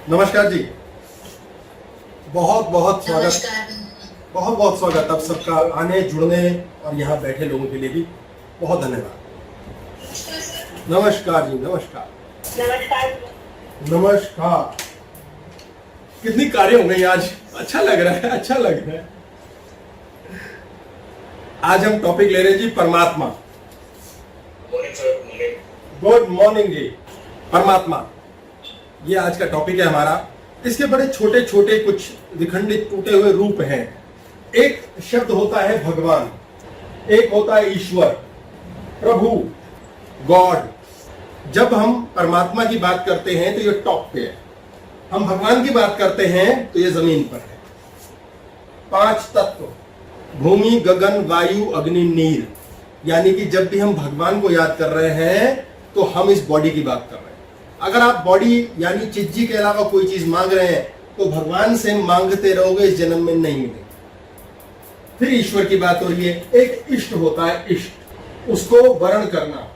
नमस्कार जी। बहुत बहुत स्वागत। नमस्कार। बहुत बहुत स्वागत आप सबका आने जुड़ने और यहाँ बैठे लोगों के लिए भी बहुत धन्यवाद। नमस्कार जी। नमस्कार नमस्कार। नमस्कार। कितनी कार्य हो गई आज, अच्छा लग रहा है, अच्छा लग रहा है। आज हम टॉपिक ले रहे हैं जी परमात्मा। गुड मॉर्निंग जी। परमात्मा ये आज का टॉपिक है हमारा। इसके बड़े छोटे छोटे कुछ विखंडित टूटे हुए रूप हैं। एक शब्द होता है भगवान, एक होता है ईश्वर, प्रभु, गॉड। जब हम परमात्मा की बात करते हैं तो ये टॉप पे है, हम भगवान की बात करते हैं तो ये जमीन पर है। 5 तत्व, भूमि, गगन, वायु, अग्नि, नीर। यानी कि जब भी हम भगवान को याद कर रहे हैं तो हम इस बॉडी की बात कर रहे हैं। अगर आप बॉडी यानी चिज्जी के अलावा कोई चीज मांग रहे हैं तो भगवान से मांगते रहोगे, इस जन्म में नहीं मिलेगी। फिर ईश्वर की बात हो रही है। एक इष्ट होता है, इष्ट, उसको वर्ण करना।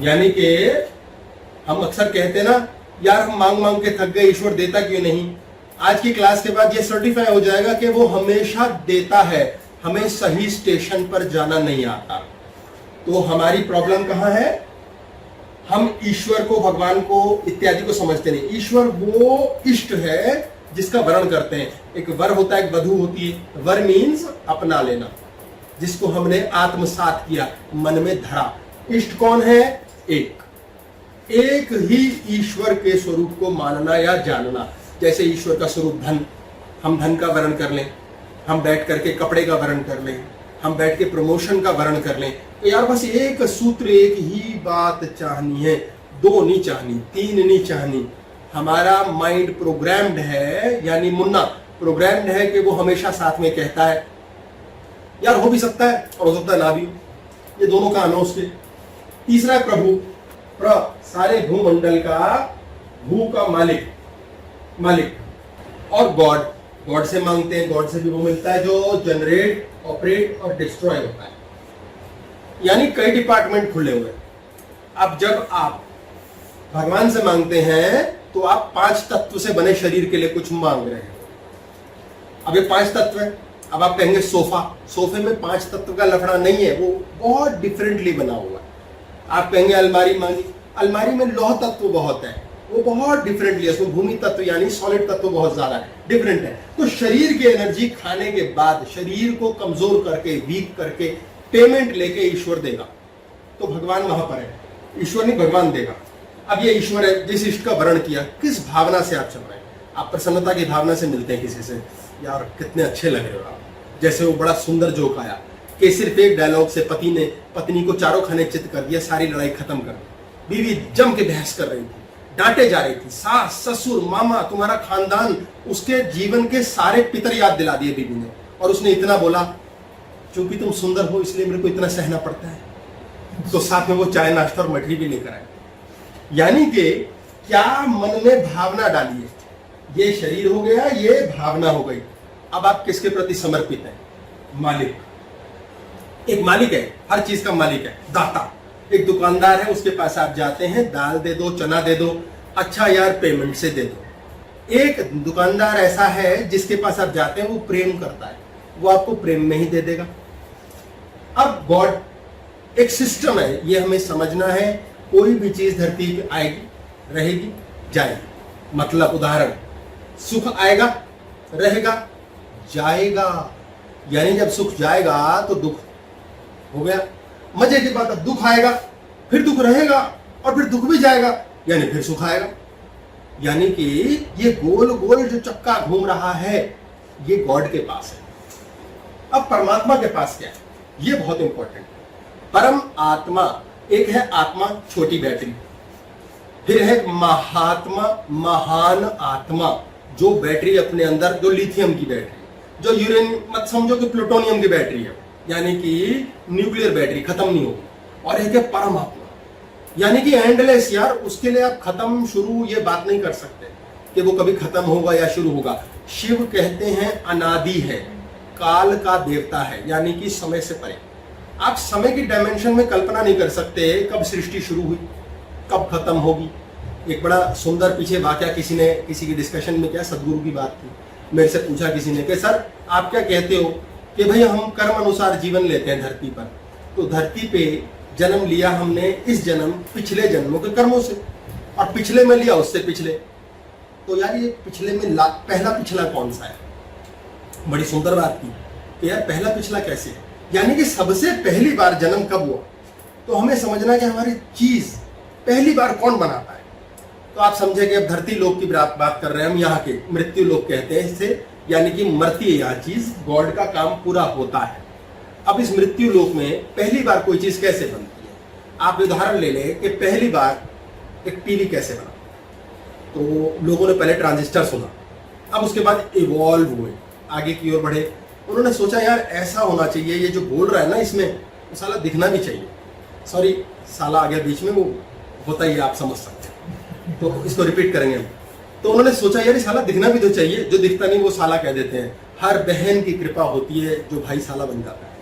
यानी कि हम अक्सर कहते हैं ना, यार हम मांग मांग के थक गए, ईश्वर देता क्यों नहीं। आज की क्लास के बाद ये सर्टिफाई हो जाएगा कि वो हमेशा देता है, हमें सही स्टेशन पर जाना नहीं आता। तो हमारी प्रॉब्लम कहां है, हम ईश्वर को, भगवान को इत्यादि को समझते नहीं। ईश्वर वो इष्ट है जिसका वर्ण करते हैं। एक वर होता है, एक वधु होती है। वर मीन्स अपना लेना, जिसको हमने आत्मसात किया, मन में धरा। इष्ट कौन है, एक ही ईश्वर के स्वरूप को मानना या जानना। जैसे ईश्वर का स्वरूप धन, हम धन का वर्ण कर लें, हम बैठ करके कपड़े का वर्ण कर लें, हम बैठ के प्रमोशन का वर्ण कर लें। तो यार बस एक सूत्र, एक ही बात चाहनी है, 2 नहीं चाहनी, 3 नहीं चाहनी। हमारा माइंड प्रोग्राम्ड है, यानी मुन्ना प्रोग्राम्ड है कि वो हमेशा साथ में कहता है। यार हो भी सकता है और हो सकता है ना भी, ये दोनों का अनौस के। तीसरा है प्रभु, सारे भूमंडल का, भू का मालिक। और गॉड से मांगते हैं, गॉड से भी वो मिलता है जो जनरेट, ऑपरेट और डिस्ट्रॉय होता है। यानी कई डिपार्टमेंट खुले हुए। अब जब आप भगवान से मांगते हैं तो आप 5 तत्व से बने शरीर के लिए कुछ मांग रहे हैं। अब ये 5 तत्व है। अब आप कहेंगे सोफे में 5 तत्व का लफड़ा नहीं है, वो बहुत डिफरेंटली बना हुआ है। आप कहेंगे अलमारी मांगी, अलमारी में लौह तत्व बहुत है, वो बहुत डिफरेंटली है। उसमें भूमि तत्व यानी सॉलिड तत्व बहुत ज्यादा है, डिफरेंट है। तो शरीर की एनर्जी खाने के बाद शरीर को कमजोर करके, वीक करके पेमेंट लेके ईश्वर देगा। तो भगवान वहां पर है, ईश्वर नहीं भगवान देगा। अब ये ईश्वर है, जिस इष्ट का वर्ण किया, किस भावना से आप चल रहे हैं। आप प्रसन्नता की भावना से मिलते हैं किसी से, यार कितने अच्छे लग रहे हो आप। जैसे वो बड़ा सुंदर जोक आया कि सिर्फ एक डायलॉग से पति ने पत्नी को चारों खाने चित कर दिया, सारी लड़ाई खत्म कर दी। बीवी जम के बहस कर रही थी, डांटे जा रही थी, सास, ससुर, मामा, तुम्हारा खानदान, उसके जीवन के सारे पितर याद दिला दिए बीवी ने। और उसने इतना बोला, चूंकि तुम सुंदर हो इसलिए मेरे को इतना सहना पड़ता है। तो साथ में वो चाय, नाश्ता और मठरी भी लेकर आए। यानी कि क्या मन में भावना डाली है, ये शरीर हो गया, ये भावना हो गई। अब आप किसके प्रति समर्पित हैं, मालिक। एक मालिक है, हर चीज का मालिक है, दाता। एक दुकानदार है, उसके पास आप जाते हैं, दाल दे दो, चना दे दो, अच्छा यार पेमेंट से दे दो। एक दुकानदार ऐसा है जिसके पास आप जाते हैं, वो प्रेम करता है, वो आपको प्रेम में ही दे देगा। अब गॉड एक सिस्टम है, ये हमें समझना है। कोई भी चीज धरती पे आएगी, रहेगी, जाएगी। मतलब उदाहरण, सुख आएगा, रहेगा, जाएगा। यानी जब सुख जाएगा तो दुख हो गया। मजे की बात है, दुख आएगा, फिर दुख रहेगा, और फिर दुख भी जाएगा, यानी फिर सुख आएगा। यानी कि ये गोल गोल जो चक्का घूम रहा है, ये गॉड के पास है। अब परमात्मा के पास क्या है, ये बहुत इंपॉर्टेंट है। परम आत्मा, एक है आत्मा, छोटी बैटरी। फिर है महात्मा, महान आत्मा, जो बैटरी अपने अंदर, जो लिथियम की बैटरी, जो यूरेनियम, मत समझो कि प्लूटोनियम की बैटरी है, यानी कि न्यूक्लियर बैटरी, खत्म नहीं होगी। और एक है परमात्मा, यानी कि एंडलेस। यार उसके लिए आप खत्म शुरू ये बात नहीं कर सकते कि वो कभी खत्म होगा या शुरू होगा। शिव कहते हैं अनादि है, काल का देवता है, यानी कि समय से परे। आप समय की डायमेंशन में कल्पना नहीं कर सकते कब सृष्टि शुरू हुई, कब खत्म होगी, एक बड़ा सुंदर पीछे वाकया किसी ने किसी की डिस्कशन में, क्या सदगुरु की बात थी, मेरे से पूछा किसी ने कि सर आप क्या कहते हो कि भाई हम कर्म अनुसार जीवन लेते हैं धरती पर, तो धरती पे जन्म लिया हमने इस जन्म पिछले जन्मों के कर्मों से, और पिछले में लिया उससे पिछले, तो यार ये पिछले में पहला पिछला कौन सा है? बड़ी सुंदर बात की कि यार पहला पिछला कैसे, यानी कि सबसे पहली बार जन्म कब हुआ, तो हमें समझना कि हमारी चीज पहली बार कौन बनाता है। तो आप समझे कि अब धरती लोक की बात कर रहे हैं हम, यहाँ के मृत्यु लोक कहते हैं इसे, यानी कि मरती है यहाँ चीज, गॉड का काम पूरा होता है। अब इस मृत्यु लोक में पहली बार कोई चीज कैसे बनती है, आप उदाहरण ले लें कि पहली बार एक टीवी कैसे बना, तो लोगों ने पहले ट्रांजिस्टर सुना, अब उसके बाद इवॉल्व हुए, आगे की ओर बढ़े, उन्होंने सोचा यार ऐसा होना चाहिए, ये जो बोल रहा है ना इसमें वो साला दिखना भी चाहिए, सॉरी साला आ गया बीच में, वो होता ही आप समझ सकते हैं, तो इसको रिपीट करेंगे हम। तो उन्होंने सोचा यार साला दिखना भी तो चाहिए, जो दिखता नहीं वो साला कह देते हैं, हर बहन की कृपा होती है जो भाई साला बन जाता है।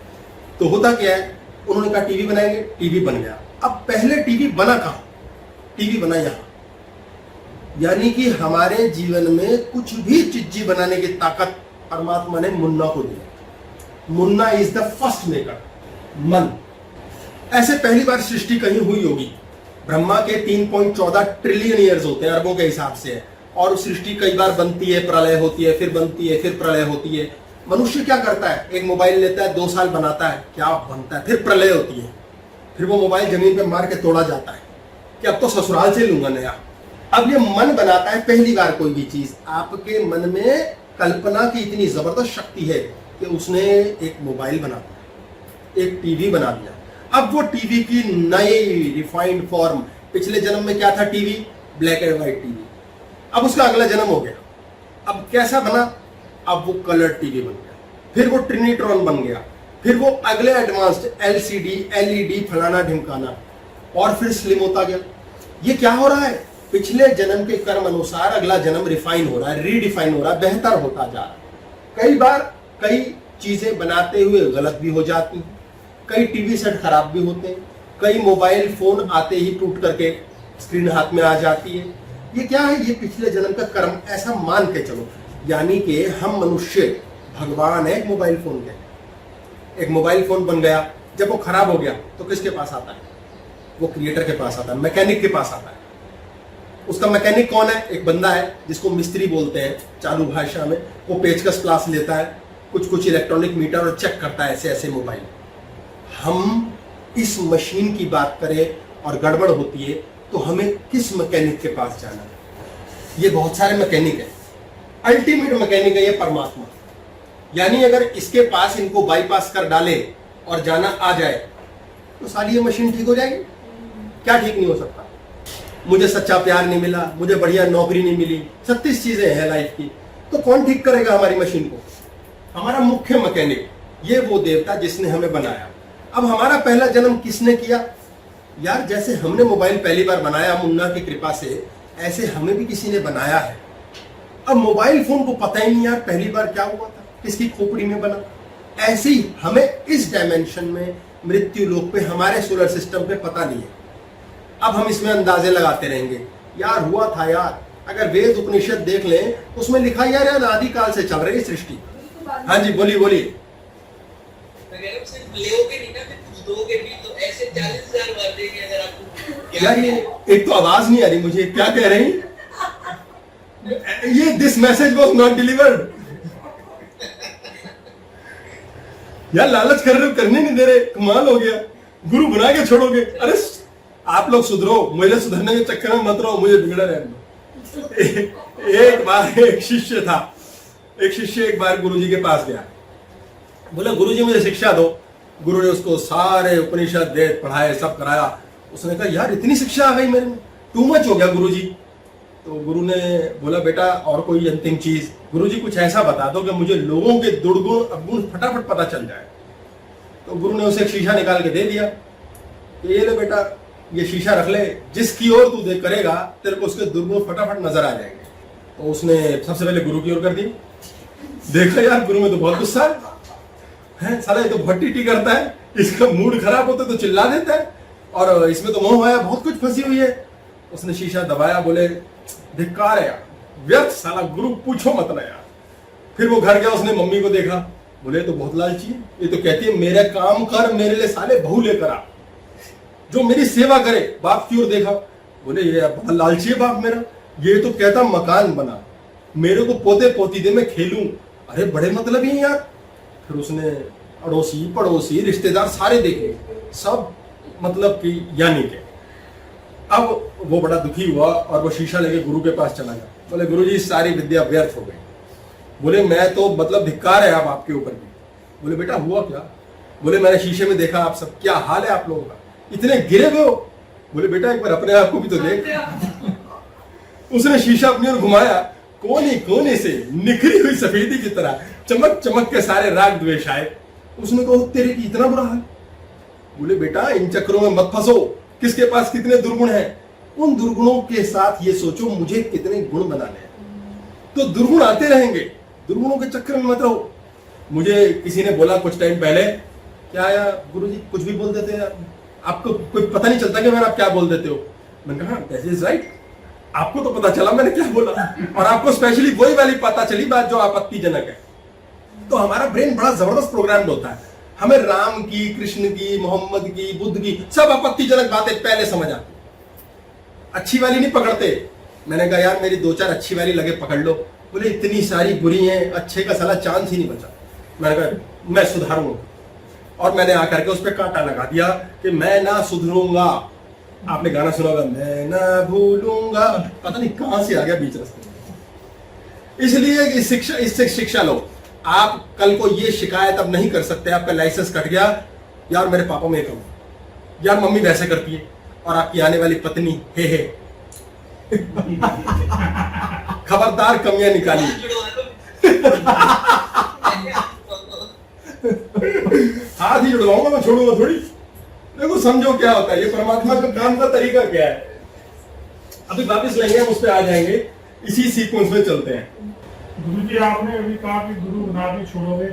तो होता क्या है, उन्होंने कहा टीवी बनाएंगे, टीवी बन गया। अब पहले टीवी बना कहाँ, टीवी बना यहाँ, यानी कि हमारे जीवन में कुछ भी चीज बनाने की ताकत परमात्मा ने मुन्ना को दी। Munna is the first maker, man. ऐसे पहली बार सृष्टि कहीं हुई होगी, ब्रह्मा के 3.14 ट्रिलियन ईयर्स होते हैं, अरबों के हिसाब से, और सृष्टि कई बार बनती है, प्रलय होती है, फिर बनती है, फिर प्रलय होती है। मनुष्य क्या करता है, एक मोबाइल लेता है, 2 साल बनाता है, क्या बनता है, फिर प्रलय होती है, फिर वो मोबाइल जमीन पे मार के तोड़ा जाता है कि अब तो ससुराल से लूंगा नया। अब ये मन बनाता है पहली बार कोई भी चीज, आपके मन में कल्पना की इतनी जबरदस्त शक्ति है कि उसने एक मोबाइल बना दिया, एक टीवी बना दिया। अब वो टीवी की नई रिफाइंड फॉर्म, पिछले जन्म में क्या था TV, black and white TV, अब उसका अगला जन्म हो गया, अब कैसा बना, अब वो कलर टीवी बन गया, फिर वो ट्रिनिट्रॉन बन गया, फिर वो अगले एडवांस्ड एलसीडी, एलईडी, फलाना ढिमकाना, और फिर स्लिम होता गया। ये क्या हो रहा है, पिछले जन्म के कर्म अनुसार अगला जन्म रिफाइन हो रहा है, रीडिफाइन हो रहा है, बेहतर होता जा रहा है। कई बार कई चीजें बनाते हुए गलत भी हो जाती हैं, कई टीवी सेट खराब भी होते हैं, कई मोबाइल फोन आते ही टूट करके स्क्रीन हाथ में आ जाती है। ये क्या है, ये पिछले जन्म का कर्म, ऐसा मान के चलो। यानी कि हम मनुष्य भगवान है एक मोबाइल फोन के, एक मोबाइल फोन बन गया, जब वो खराब हो गया तो किसके पास आता है, वो क्रिएटर के पास आता है, मैकेनिक के पास आता है। उसका मैकेनिक कौन है, एक बंदा है जिसको मिस्त्री बोलते हैं चालू भाषा में, वो पेचकस प्लास लेता है, कुछ इलेक्ट्रॉनिक मीटर और चेक करता है ऐसे ऐसे मोबाइल। हम इस मशीन की बात करें और गड़बड़ होती है तो हमें किस मैकेनिक के पास जाना है, ये बहुत सारे मैकेनिक है, अल्टीमेट मैकेनिक है ये परमात्मा। यानी अगर इसके पास इनको बाईपास कर डाले और जाना आ जाए तो सारी ये मशीन ठीक हो जाएगी। क्या ठीक नहीं हो सकता, मुझे सच्चा प्यार नहीं मिला, मुझे बढ़िया नौकरी नहीं मिली, 36 चीजें हैं लाइफ की, तो कौन ठीक करेगा हमारी मशीन को, हमारा मुख्य मैकेनिक, ये वो देवता जिसने हमें बनाया। अब हमारा पहला जन्म किसने किया, यार जैसे हमने मोबाइल पहली बार बनाया मुन्ना की कृपा से, ऐसे हमें भी किसी ने बनाया है। अब मोबाइल फोन को पता ही नहीं यार पहली बार क्या हुआ था, किसकी खोपड़ी में बना। ऐसे ही हमें इस डायमेंशन में मृत्यु लोक पे, हमारे सोलर सिस्टम पे पता नहीं है। अब हम इसमें अंदाजे लगाते रहेंगे, यार हुआ था यार, अगर वेद उपनिषद देख लें उसमें लिखा यार आदिकाल से चल रही सृष्टि। हाँ जी बोलिए बोलिए। यार ये एक तो आवाज नहीं आ रही मुझे, क्या कह रही, ये this message was not delivered. यार लालच कर रहे हो, करने नहीं दे रहे, कमाल हो गया, गुरु बना के छोड़ोगे। अरे आप लोग सुधरो, मुझे सुधरने के चक्कर में मत रहो, मुझे बिगड़ा रहने दो। एक बार एक शिष्य था, एक शिष्य एक बार गुरुजी के पास गया, बोला गुरुजी मुझे शिक्षा दो। गुरु ने उसको सारे उपनिषद वेद पढ़ाए, सब कराया। उसने कहा यार इतनी शिक्षा आ गई मेरे में, टू मच हो गया गुरुजी। तो गुरु ने बोला बेटा और कोई अंतिम चीज, गुरुजी कुछ ऐसा बता दो कि मुझे लोगों के दुर्गुण अवगुण फटाफट पता चल जाए। तो गुरु ने उसे एक शीशा निकाल के दे दिया, ये ले बेटा ये शीशा रख ले, जिसकी ओर तू देख करेगा तेरे को उसके दुर्गुण फटाफट नजर आ जाएंगे। तो उसने सबसे पहले गुरु की ओर कर दी, देखा यार गुरु में तो बहुत गुस्सा है, साला ये तो बहुत टीटी करता है, इसका मूड खराब होता है तो चिल्ला देता है, और इसमें तो मोह माया बहुत कुछ फंसी हुई है। उसने शीशा दबाया, बोले धिक्कार है यार, व्यर्थ साला गुरु, पूछो मत ना यार। फिर वो घर गया, उसने मम्मी को देखा, बोले तो बहुत लालची है, ये तो कहती है मेरा काम कर, मेरे लिए साले बहू लेकर आ, जो मेरी सेवा करे। बाप की ओर देखा, बोले ये बहुत लालची है बाप मेरा, ये तो कहता मकान बना, मेरे को पोते पोती दे, मैं खेलूं। अरे बड़े मतलब ही यार। फिर उसने अड़ोसी पड़ोसी रिश्तेदार सारे देखे, सब मतलब कि यानी के। अब वो बड़ा दुखी हुआ और वो शीशा लेके गुरु के पास चला गया। बोले गुरु जी सारी विद्या व्यर्थ हो गई। बोले मैं तो मतलब धिक्कार है आप आपके ऊपर भी। बोले बेटा हुआ क्या? बोले मैंने शीशे में देखा आप सब, क्या हाल है आप लोगों का, इतने गिरे हुए हो। बोले बेटा एक बार अपने आप को भी तो देख। उसने शीशा अपनी ओर घुमाया, कोने कोने से निखरी हुई सफेदी की तरह चमक चमक के सारे राग द्वेष आए। उसने कहा तेरे की इतना बुरा हाल? बोले बेटा इन चक्रों में मत फंसो, किसके पास कितने दुर्गुण हैं, उन दुर्गुणों के साथ ये सोचो मुझे कितने गुण बनाने हैं। तो दुर्गुण आते रहेंगे, दुर्गुणों के चक्कर में मत रहो। मुझे किसी ने बोला कुछ टाइम पहले, क्या यार गुरुजी कुछ भी बोल देते हैं, आपको कोई पता नहीं चलता कि मैंने आप क्या बोल देते हो। मैंने कहा दैट इज राइट, आपको तो पता चला मैंने क्या बोला, और आपको स्पेशली वही वाली पता चली बात जो आपत्तिजनक है। तो हमारा ब्रेन बड़ा जबरदस्त प्रोग्राम्ड होता है, हमें राम की, कृष्ण की, मोहम्मद की, बुद्ध की सब आपत्तिजनक बातें पहले समझ आती, अच्छी वाली नहीं पकड़ते। मैंने कहा यार मेरी 2-4 अच्छी वाली लगे पकड़ लो। बोले इतनी सारी बुरी हैं, अच्छे का साला चांस ही नहीं बचा। मैंने कहा मैं सुधारूंगा, और मैंने आकर के उस पर कांटा लगा दिया कि मैं ना सुधरूंगा। आपने गाना सुना होगा, मैं ना भूलूंगा, पता नहीं कहां से आ गया बीच रास्ते। इसलिए इससे शिक्षा लो। आप कल को ये शिकायत अब नहीं कर सकते, आपका लाइसेंस कट गया, यार मेरे पापा में कहूँ, यार मम्मी वैसे करती है, और आपकी आने वाली पत्नी हे खबरदार कमियां निकाली। हाथ ही जुड़वाऊंगा मैं, छोड़ूंगा थोड़ी। देखो समझो क्या होता है, ये परमात्मा का काम का तरीका क्या है। अभी वापस लेंगे हम, उस पर आ जाएंगे, इसी सीक्वेंस में चलते हैं। गुरु जी आपने अभी कहा कि गुरु बना के छोड़ोगे,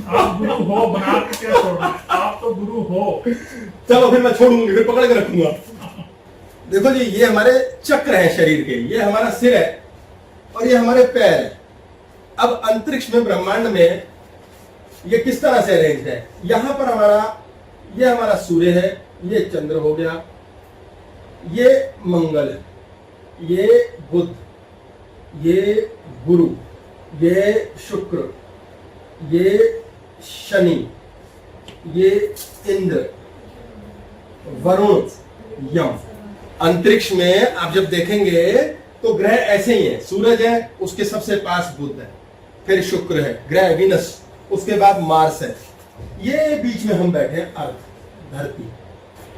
आप गुरु हो बना के क्या छोड़ोगे, आप तो गुरु हो। चलो फिर मैं छोड़ूंगी, फिर पकड़ के रखूंगा। देखो जी ये हमारे चक्र हैं शरीर के, ये हमारा सिर है और ये हमारे पैर है। अब अंतरिक्ष में ब्रह्मांड में ये किस तरह से अरेंज है, यहां पर ये हमारा सूर्य है, ये चंद्र हो गया, ये मंगल है, ये बुध, ये गुरु, ये शुक्र, ये शनि, ये इंद्र, वरुण, यम। अंतरिक्ष में आप जब देखेंगे तो ग्रह ऐसे ही हैं, सूरज है, उसके सबसे पास बुध है, फिर शुक्र है, ग्रह विनस, उसके बाद मार्स है, ये बीच में हम बैठे हैं अर्थ, धरती,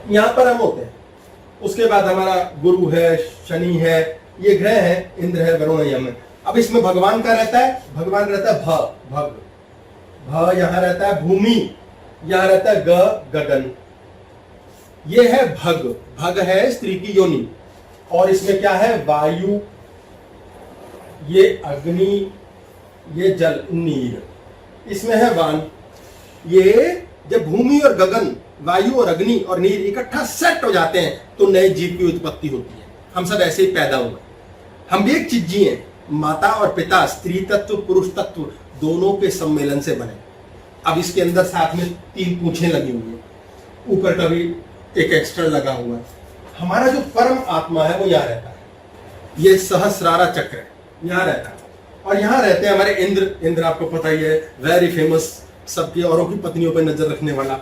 यहां पर हम होते हैं। उसके बाद हमारा गुरु है, शनि है, ये ग्रह है, इंद्र है, वरुण यम है। अब इसमें भगवान का रहता है, भगवान रहता है भग, यहां रहता है भूमि, यहां रहता है गगन। ये है भग है स्त्री की योनि, और इसमें क्या है, वायु, ये अग्नि, ये जल नीर, इसमें है वान। ये जब भूमि और गगन, वायु और अग्नि और नीर इकट्ठा सेट हो जाते हैं तो नए जीव की उत्पत्ति होती है। हम सब ऐसे ही पैदा हुए, हम भी एक चीज हैं, माता और पिता, स्त्री तत्व पुरुष तत्व दोनों के सम्मेलन से बने। अब इसके अंदर साथ में 3 पूंछें लगी हुई है, ऊपर का भी एक एक्स्ट्रा लगा हुआ है। हमारा जो परम आत्मा है वो यहाँ रहता है, ये सहस्रारा चक्र है, यहाँ रहता है। और यहाँ रहते हैं हमारे इंद्र आपको पता ही है, वेरी फेमस, सबकी औरों की पत्नियों पर नजर रखने वाला।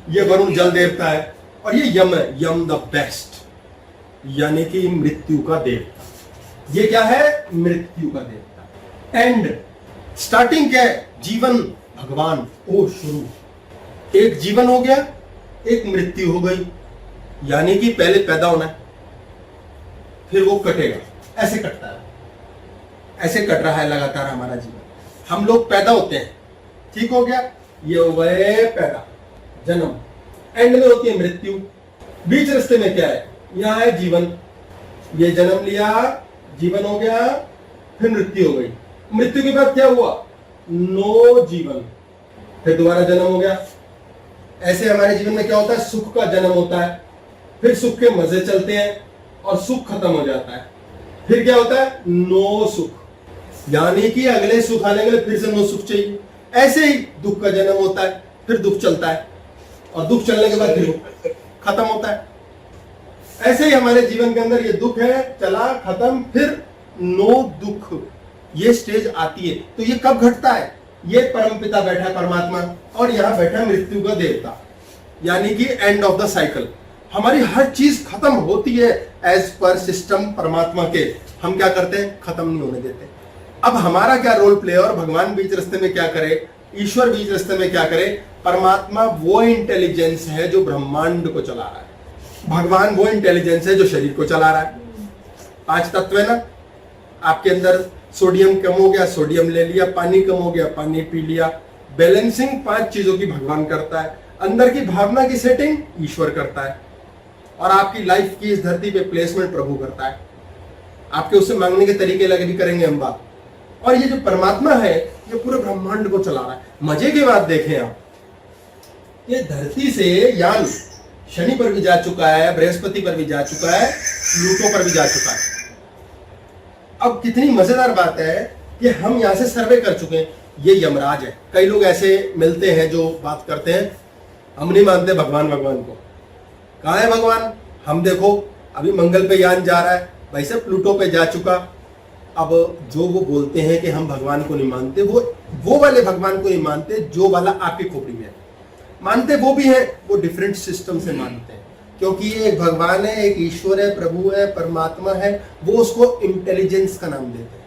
ये वरुण जल देवता है, और ये यम है, यम द बेस्ट, यानी कि मृत्यु का देवता। ये क्या है, मृत्यु का देवता। एंड स्टार्टिंग क्या है, जीवन भगवान, ओ शुरू। एक जीवन हो गया, एक मृत्यु हो गई, यानी कि पहले पैदा होना है, फिर वो कटेगा, ऐसे कटता है, ऐसे कट रहा है लगातार हमारा जीवन। हम लोग पैदा होते हैं, ठीक हो गया, ये हो गए पैदा, जन्म, एंड में होती है मृत्यु। बीच रास्ते में क्या है, यहां है जीवन, ये जन्म लिया, जीवन हो गया, फिर मृत्यु हो गई। मृत्यु के बाद क्या हुआ, नो जीवन, फिर दोबारा जन्म हो गया। ऐसे हमारे जीवन में क्या होता है, सुख का जन्म होता है, फिर सुख के मजे चलते हैं, और सुख खत्म हो जाता है। फिर क्या होता है? नो सुख, यानी कि अगले सुख आने के लिए फिर से नो सुख चाहिए। ऐसे ही दुख का जन्म होता है, फिर दुख चलता है, और दुख चलने के बाद फिर खत्म होता है। ऐसे ही हमारे जीवन के अंदर ये दुख है, चला, खत्म, फिर नो दुख, ये स्टेज आती है। तो ये कब घटता है? ये परमपिता बैठा परमात्मा और यहाँ बैठा मृत्यु का देवता, यानी कि एंड ऑफ द साइकिल। हमारी हर चीज खत्म होती है एज पर सिस्टम परमात्मा के, हम क्या करते हैं? खत्म नहीं होने देते। अब हमारा क्या रोल प्ले, और भगवान बीच रास्ते में क्या करे, ईश्वर बीच रास्ते में क्या करे? परमात्मा वो इंटेलिजेंस है जो ब्रह्मांड को चला रहा है, भगवान वो इंटेलिजेंस है जो शरीर को चला रहा है। 5 तत्व है ना, आपके अंदर सोडियम कम हो गया, सोडियम ले लिया, पानी कम हो गया, पानी पी लिया। बैलेंसिंग 5 चीजों की भगवान करता है, अंदर की भावना की सेटिंग ईश्वर करता है, और आपकी लाइफ की इस धरती पे प्लेसमेंट प्रभु करता है। आपके उससे मांगने के तरीके लगे भी करेंगे हम बात। और ये जो परमात्मा है ये पूरे ब्रह्मांड को चला रहा है। मजे की बात देखें आप, ये धरती से यान शनि पर भी जा चुका है, बृहस्पति पर भी जा चुका है, प्लूटो पर भी जा चुका है। अब कितनी मजेदार बात है कि हम यहां से सर्वे कर चुके हैं। ये यमराज है। कई लोग ऐसे मिलते हैं जो बात करते हैं, हम नहीं मानते भगवान को। कहाँ है भगवान? हम देखो अभी मंगल पे यान जा रहा है, वैसे प्लूटो पे जा चुका। अब जो वो बोलते हैं कि हम भगवान को नहीं मानते, वो वाले भगवान को नहीं मानते जो वाला आपकी खोपड़ी में है। मानते वो भी है, वो डिफरेंट सिस्टम से मानते हैं, क्योंकि ये एक भगवान है, एक ईश्वर है, प्रभु है, परमात्मा है, वो उसको इंटेलिजेंस का नाम देते हैं।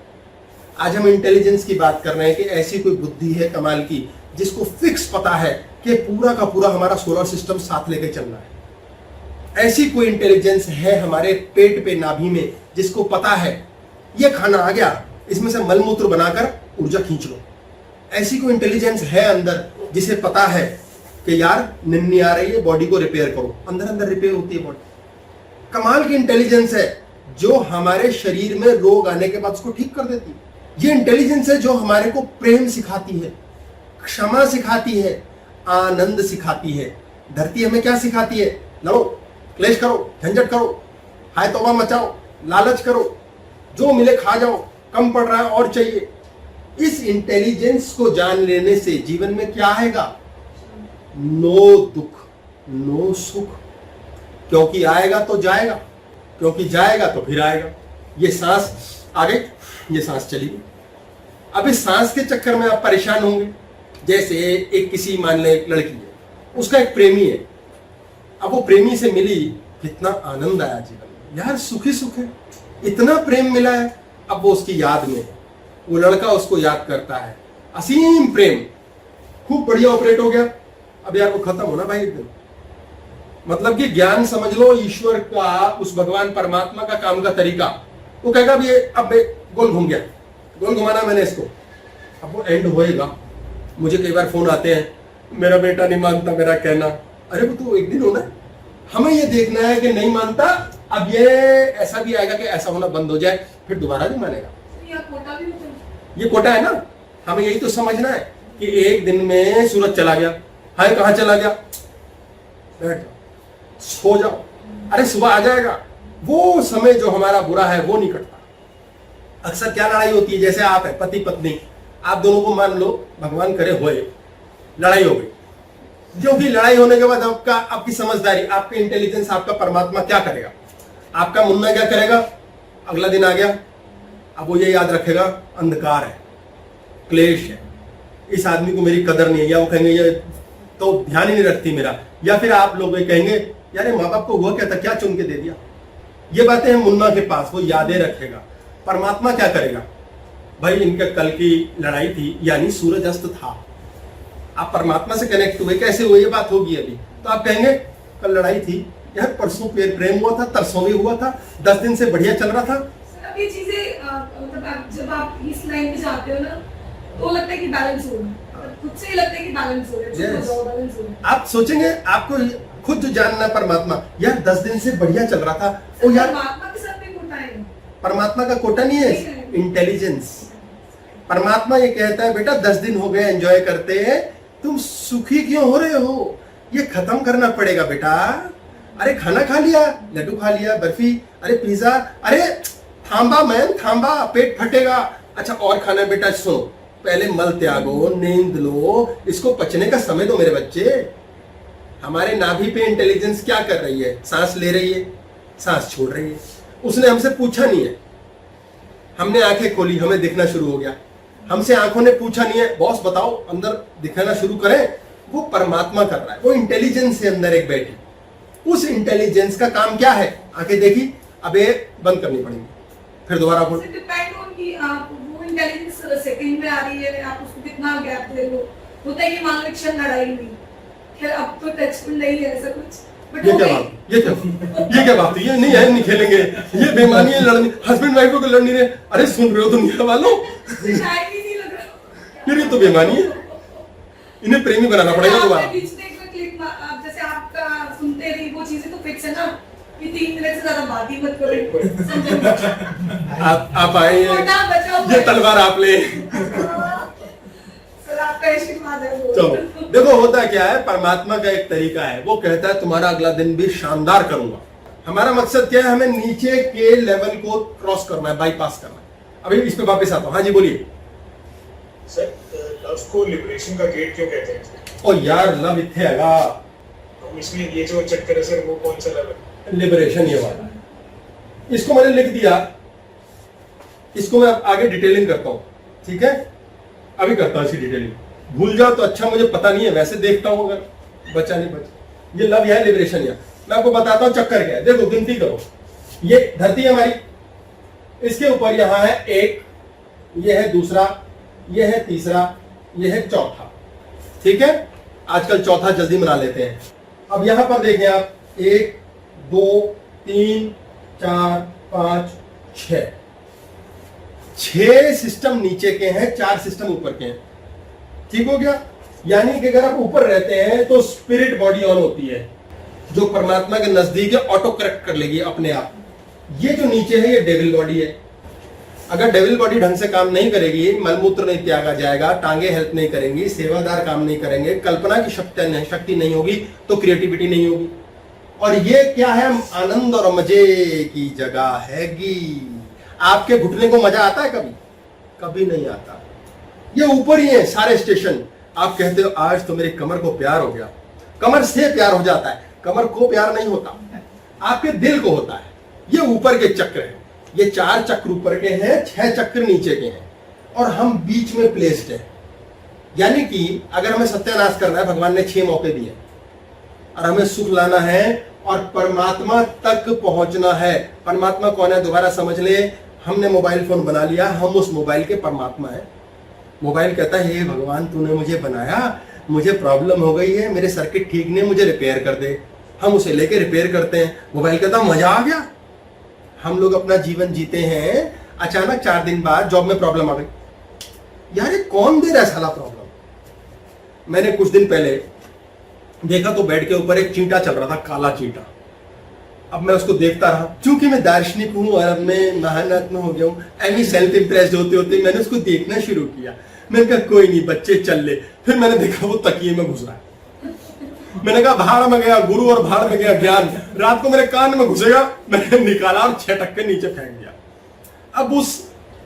आज हम इंटेलिजेंस की बात कर रहे हैं कि ऐसी कोई बुद्धि है कमाल की जिसको फिक्स पता है कि पूरा का पूरा हमारा सोलर सिस्टम साथ लेके चलना है। ऐसी कोई इंटेलिजेंस है हमारे पेट पे, नाभि में, जिसको पता है ये खाना आ गया, इसमें से मलमूत्र बनाकर ऊर्जा खींच लो। ऐसी कोई इंटेलिजेंस है अंदर जिसे पता है कि यार निन्नी आ रही है, बॉडी को रिपेयर करो। अंदर अंदर रिपेयर होती है बॉडी। कमाल की इंटेलिजेंस है जो हमारे शरीर में रोग आने के बाद उसको ठीक कर देती है। ये इंटेलिजेंस है जो हमारे को प्रेम सिखाती है, क्षमा सिखाती है, आनंद सिखाती है। धरती हमें क्या सिखाती है? लड़ो, क्लेश करो, झंझट करो, हाय तौबा मचाओ, लालच करो, जो मिले खा जाओ, कम पड़ रहा है और चाहिए। इस इंटेलिजेंस को जान लेने से जीवन में क्या आएगा? नो दुख, नो सुख, क्योंकि आएगा तो जाएगा, क्योंकि जाएगा तो फिर आएगा। ये सांस आ गई, ये सांस चली गई। अब इस सांस के चक्कर में आप परेशान होंगे। जैसे एक किसी मान ले एक लड़की है, उसका एक प्रेमी है, अब वो प्रेमी से मिली, कितना आनंद आया जीवन में, यार सुखी सुख है, इतना प्रेम मिला है। अब वो उसकी याद में है, वो लड़का उसको याद करता है, असीम प्रेम, खूब बढ़िया ऑपरेट हो गया। अब यार वो खत्म होना भाई एक दिन। मतलब कि ज्ञान समझ लो ईश्वर का, उस भगवान परमात्मा का काम का तरीका। वो कहेगा अब ये अब गोल घूम गया, गोल घुमाना मैंने इसको, अब वो एंड होएगा। मुझे कई बार फोन आते हैं, मेरा बेटा नहीं मानता मेरा कहना। अरे वो तो एक दिन होना है, हमें ये देखना है कि नहीं मानता। अब ये ऐसा भी आएगा कि ऐसा होना बंद हो जाए, फिर दोबारा नहीं मानेगा। ये कोटा है ना, हमें यही तो समझना है कि एक दिन में सूरज चला गया, हाय कहाँ चला गया, बैठ जाओ, सो जाओ, अरे सुबह आ जाएगा। वो समय जो हमारा बुरा है वो नहीं कटता। अक्सर क्या लड़ाई होती है, जैसे आप है पति पत्नी, आप दोनों को मान लो भगवान करे होए, लड़ाई हो गई। क्योंकि लड़ाई होने के बाद आपकी समझदारी, आपकी इंटेलिजेंस, आपका परमात्मा क्या करेगा? आपका मुन्ना क्या करेगा? अगला दिन आ गया, अब वो ये याद रखेगा अंधकार है, क्लेश है, इस आदमी को मेरी कदर नहीं है, या वो कहेंगे ये तो ध्यान ही नहीं रखती मेरा, या फिर आप लोग कहेंगे यार माँ बाप को हुआ क्या था, क्या चुन के दे दिया। ये बातें हैं मुन्ना के पास, वो यादें रखेगा। परमात्मा क्या करेगा? भाई इनके कल की लड़ाई थी, यानी सूरज अस्त था, आप परमात्मा से कनेक्ट हुए, कैसे हुए ये बात होगी अभी, तो आप कहेंगे कल लड़ाई थी यार, परसों प्रेम हुआ था, तरसों भी हुआ था, 10 दिन से बढ़िया चल रहा था। अब ये चीजें मतलब जब आप इस लाइन पे जाते हो ना, तो लगता है कि बैलेंस हो रहा है, खुद से लगता है कि बैलेंस हो रहा है, बैलेंस हो रहा है। आप सोचेंगे, आपको खुद जो जानना परमात्मा, यार 10 दिन से बढ़िया चल रहा था, वो यार परमात्मा के साथ भी कोटा है। परमात्मा का कोटा नहीं है, इंटेलिजेंस। परमात्मा ये कहता है बेटा 10 दिन हो गए एंजॉय करते हैं, तुम सुखी क्यों हो रहे हो? ये खत्म करना पड़ेगा बेटा। अरे खाना खा लिया, लड्डू खा लिया, बर्फी, अरे पिज्जा, अरे थांबा मैम थांबा, पेट फटेगा। अच्छा और खाना बेटा, सुनो पहले मल त्यागो, नींद लो, इसको पचने का समय दो मेरे बच्चे। हमारे नाभि पे इंटेलिजेंस क्या कर रही है? सांस ले रही है, सांस छोड़ रही है। उसने हमसे पूछा नहीं है, हमने आंखें खोली, हमें दिखना शुरू हो गया। हमसे आंखों ने पूछा नहीं है बॉस बताओ, अंदर दिखाना शुरू करें। वो परमात्मा कर रहा है, वो इंटेलिजेंस है अंदर एक बैठी। उस इंटेलिजेंस का काम क्या है? आंखें देखी, अब ये बंद करनी पड़ेगी, फिर दोबारा खोल। डिपेंड ऑन कि आप वो इंटेलिजेंस सेकंड में आ रही है, आप उसको कितना गैप दे लो। होता है कि मान लो एक क्षण लड़ाई नहीं, खैर अब तो टचफुल नहीं है ऐसा कुछ, बट ये क्या बात, ये क्या बात है? ये नहीं है, नहीं खेलेंगे, ये बेईमानी है, लड़नी, हस्बैंड वाइफ को लड़ नहीं रहे। अरे सुन रहे हो दुनिया वालों, शायद ही नहीं लग रहा। फिर ये तो बेईमानी है, इन्हें प्रेमी बनाना पड़ेगा दोबारा। बीच में एक क्लिप आप जैसे आपका सुनते रही वो चीजें तो फिक्स है ना, कि 3 मिनट से ज्यादा बात ही मत करो। आप आए, ये तलवार आप ले। सर आपका आशीर्वाद है वो। चलो देखो होता क्या है, परमात्मा का एक तरीका है, वो कहता है तुम्हारा अगला दिन भी शानदार करूंगा। हमारा मकसद क्या है? हमें नीचे के लेवल को क्रॉस करना है, बाईपास करना है। अभी इस पे वापस आता हूं। हाँ जी बोलिए सर। लव को लिबरेशन का गेट क्यों कहते हैं? ओ यार लव इत्थे हैगा, तो इसमें ये जो चक्कर है सर, वो कौन सा लव है? लिबरेशन ये वाला है। इसको मैंने लिख दिया, इसको मैं आगे डिटेलिंग करता हूं, ठीक है? अभी करता हूं इसकी डिटेलिंग, भूल जाओ तो अच्छा, मुझे पता नहीं है, वैसे देखता हूं अगर बचा नहीं बचा। ये लव है, लिबरेशन है। मैं आपको बताता हूं चक्कर क्या है। देखो गिनती करो, ये धरती है हमारी, इसके ऊपर यहां है एक, ये है दूसरा, ये है तीसरा, ये है चौथा, ठीक है? आजकल चौथा जल्दी मना लेते हैं। अब यहां पर देखें आप, 1 2 3 4 5 6 सिस्टम नीचे के हैं, 4 सिस्टम ऊपर के हैं, ठीक हो गया? यानी कि अगर आप ऊपर रहते हैं तो स्पिरिट बॉडी ऑन होती है, जो परमात्मा के नजदीक है, ऑटो करेक्ट कर लेगी अपने आप। ये जो नीचे है ये डेविल बॉडी है। अगर डेविल बॉडी ढंग से काम नहीं करेगी, मलमूत्र नहीं त्यागा जाएगा, टांगे हेल्प नहीं करेंगी, सेवादार काम नहीं करेंगे, कल्पना की शक्ति नहीं होगी, तो क्रिएटिविटी नहीं होगी। और ये क्या है? आनंद और मजे की जगह हैगी। आपके घुटने को मजा आता है कभी? कभी नहीं आता। ये ऊपर ही है सारे स्टेशन। आप कहते हो आज तो मेरी कमर को प्यार हो गया, कमर से प्यार हो जाता है, कमर को प्यार नहीं होता, आपके दिल को होता है। ये ऊपर के चक्र है, ये 4 चक्र ऊपर के हैं, 6 चक्र नीचे के हैं, और हम बीच में प्लेस्ड है। यानी कि अगर हमें सत्यानाश करना है, भगवान ने 6 मौके दिए, और हमें सुख लाना है और परमात्मा तक पहुंचना है। परमात्मा कौन है? दोबारा समझ ले, हमने मोबाइल फोन बना लिया, हम उस मोबाइल के परमात्मा है। मोबाइल कहता है हे भगवान तूने मुझे बनाया, मुझे प्रॉब्लम हो गई है, मेरे सर्किट ठीक नहीं, मुझे रिपेयर कर दे। हम उसे लेके रिपेयर करते हैं। मोबाइल कहता मजा आ गया। हम लोग अपना जीवन जीते हैं, अचानक 4 दिन बाद जॉब में प्रॉब्लम आ गई। यार ये कौन दे रहा है साला प्रॉब्लम? मैंने कुछ दिन पहले देखा तो बेड के ऊपर एक चींटा चल रहा था, काला चींटा। अब मैं उसको देखता रहा, क्योंकि मैं दार्शनिक हूं और अब मैं महानात्मा हो गया हूं, एमी सेल्फ इंप्रेस्ड होते होते मैंने उसको देखना शुरू किया। मैंने कहा कोई नहीं बच्चे चल ले। फिर मैंने देखा वो तकिए में घुस रहा है। मैंने कहा भाड़ में गया गुरु और भाड़ में गया ज्ञान, रात को मेरे कान में घुसेगा। मैंने निकाला और 6 टक्के नीचे फेंक दिया। अब उस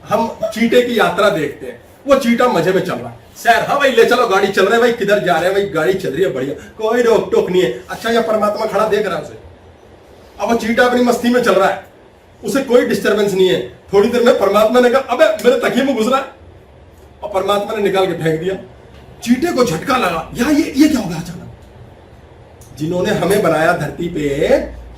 हम चींटे की यात्रा देखते हैं, वो चींटा मजे में चल रहा है। सर हाँ भाई ले चलो, गाड़ी चल रहा है भाई, किधर जा रहे हैं भाई, गाड़ी चल रही है बढ़िया, कोई रोक टोक नहीं है। अच्छा या परमात्मा खड़ा देख रहा है उसे। अब वो चींटा अपनी मस्ती में चल रहा है, उसे कोई डिस्टरबेंस नहीं है। थोड़ी देर में परमात्मा ने कहा अबे मेरे तकिए में घुस रहा है, और परमात्मा ने निकाल के फेंक दिया। चींटे को झटका लगा, यार ये क्या हो गया अचानक? जिन्होंने हमें बनाया धरती पे,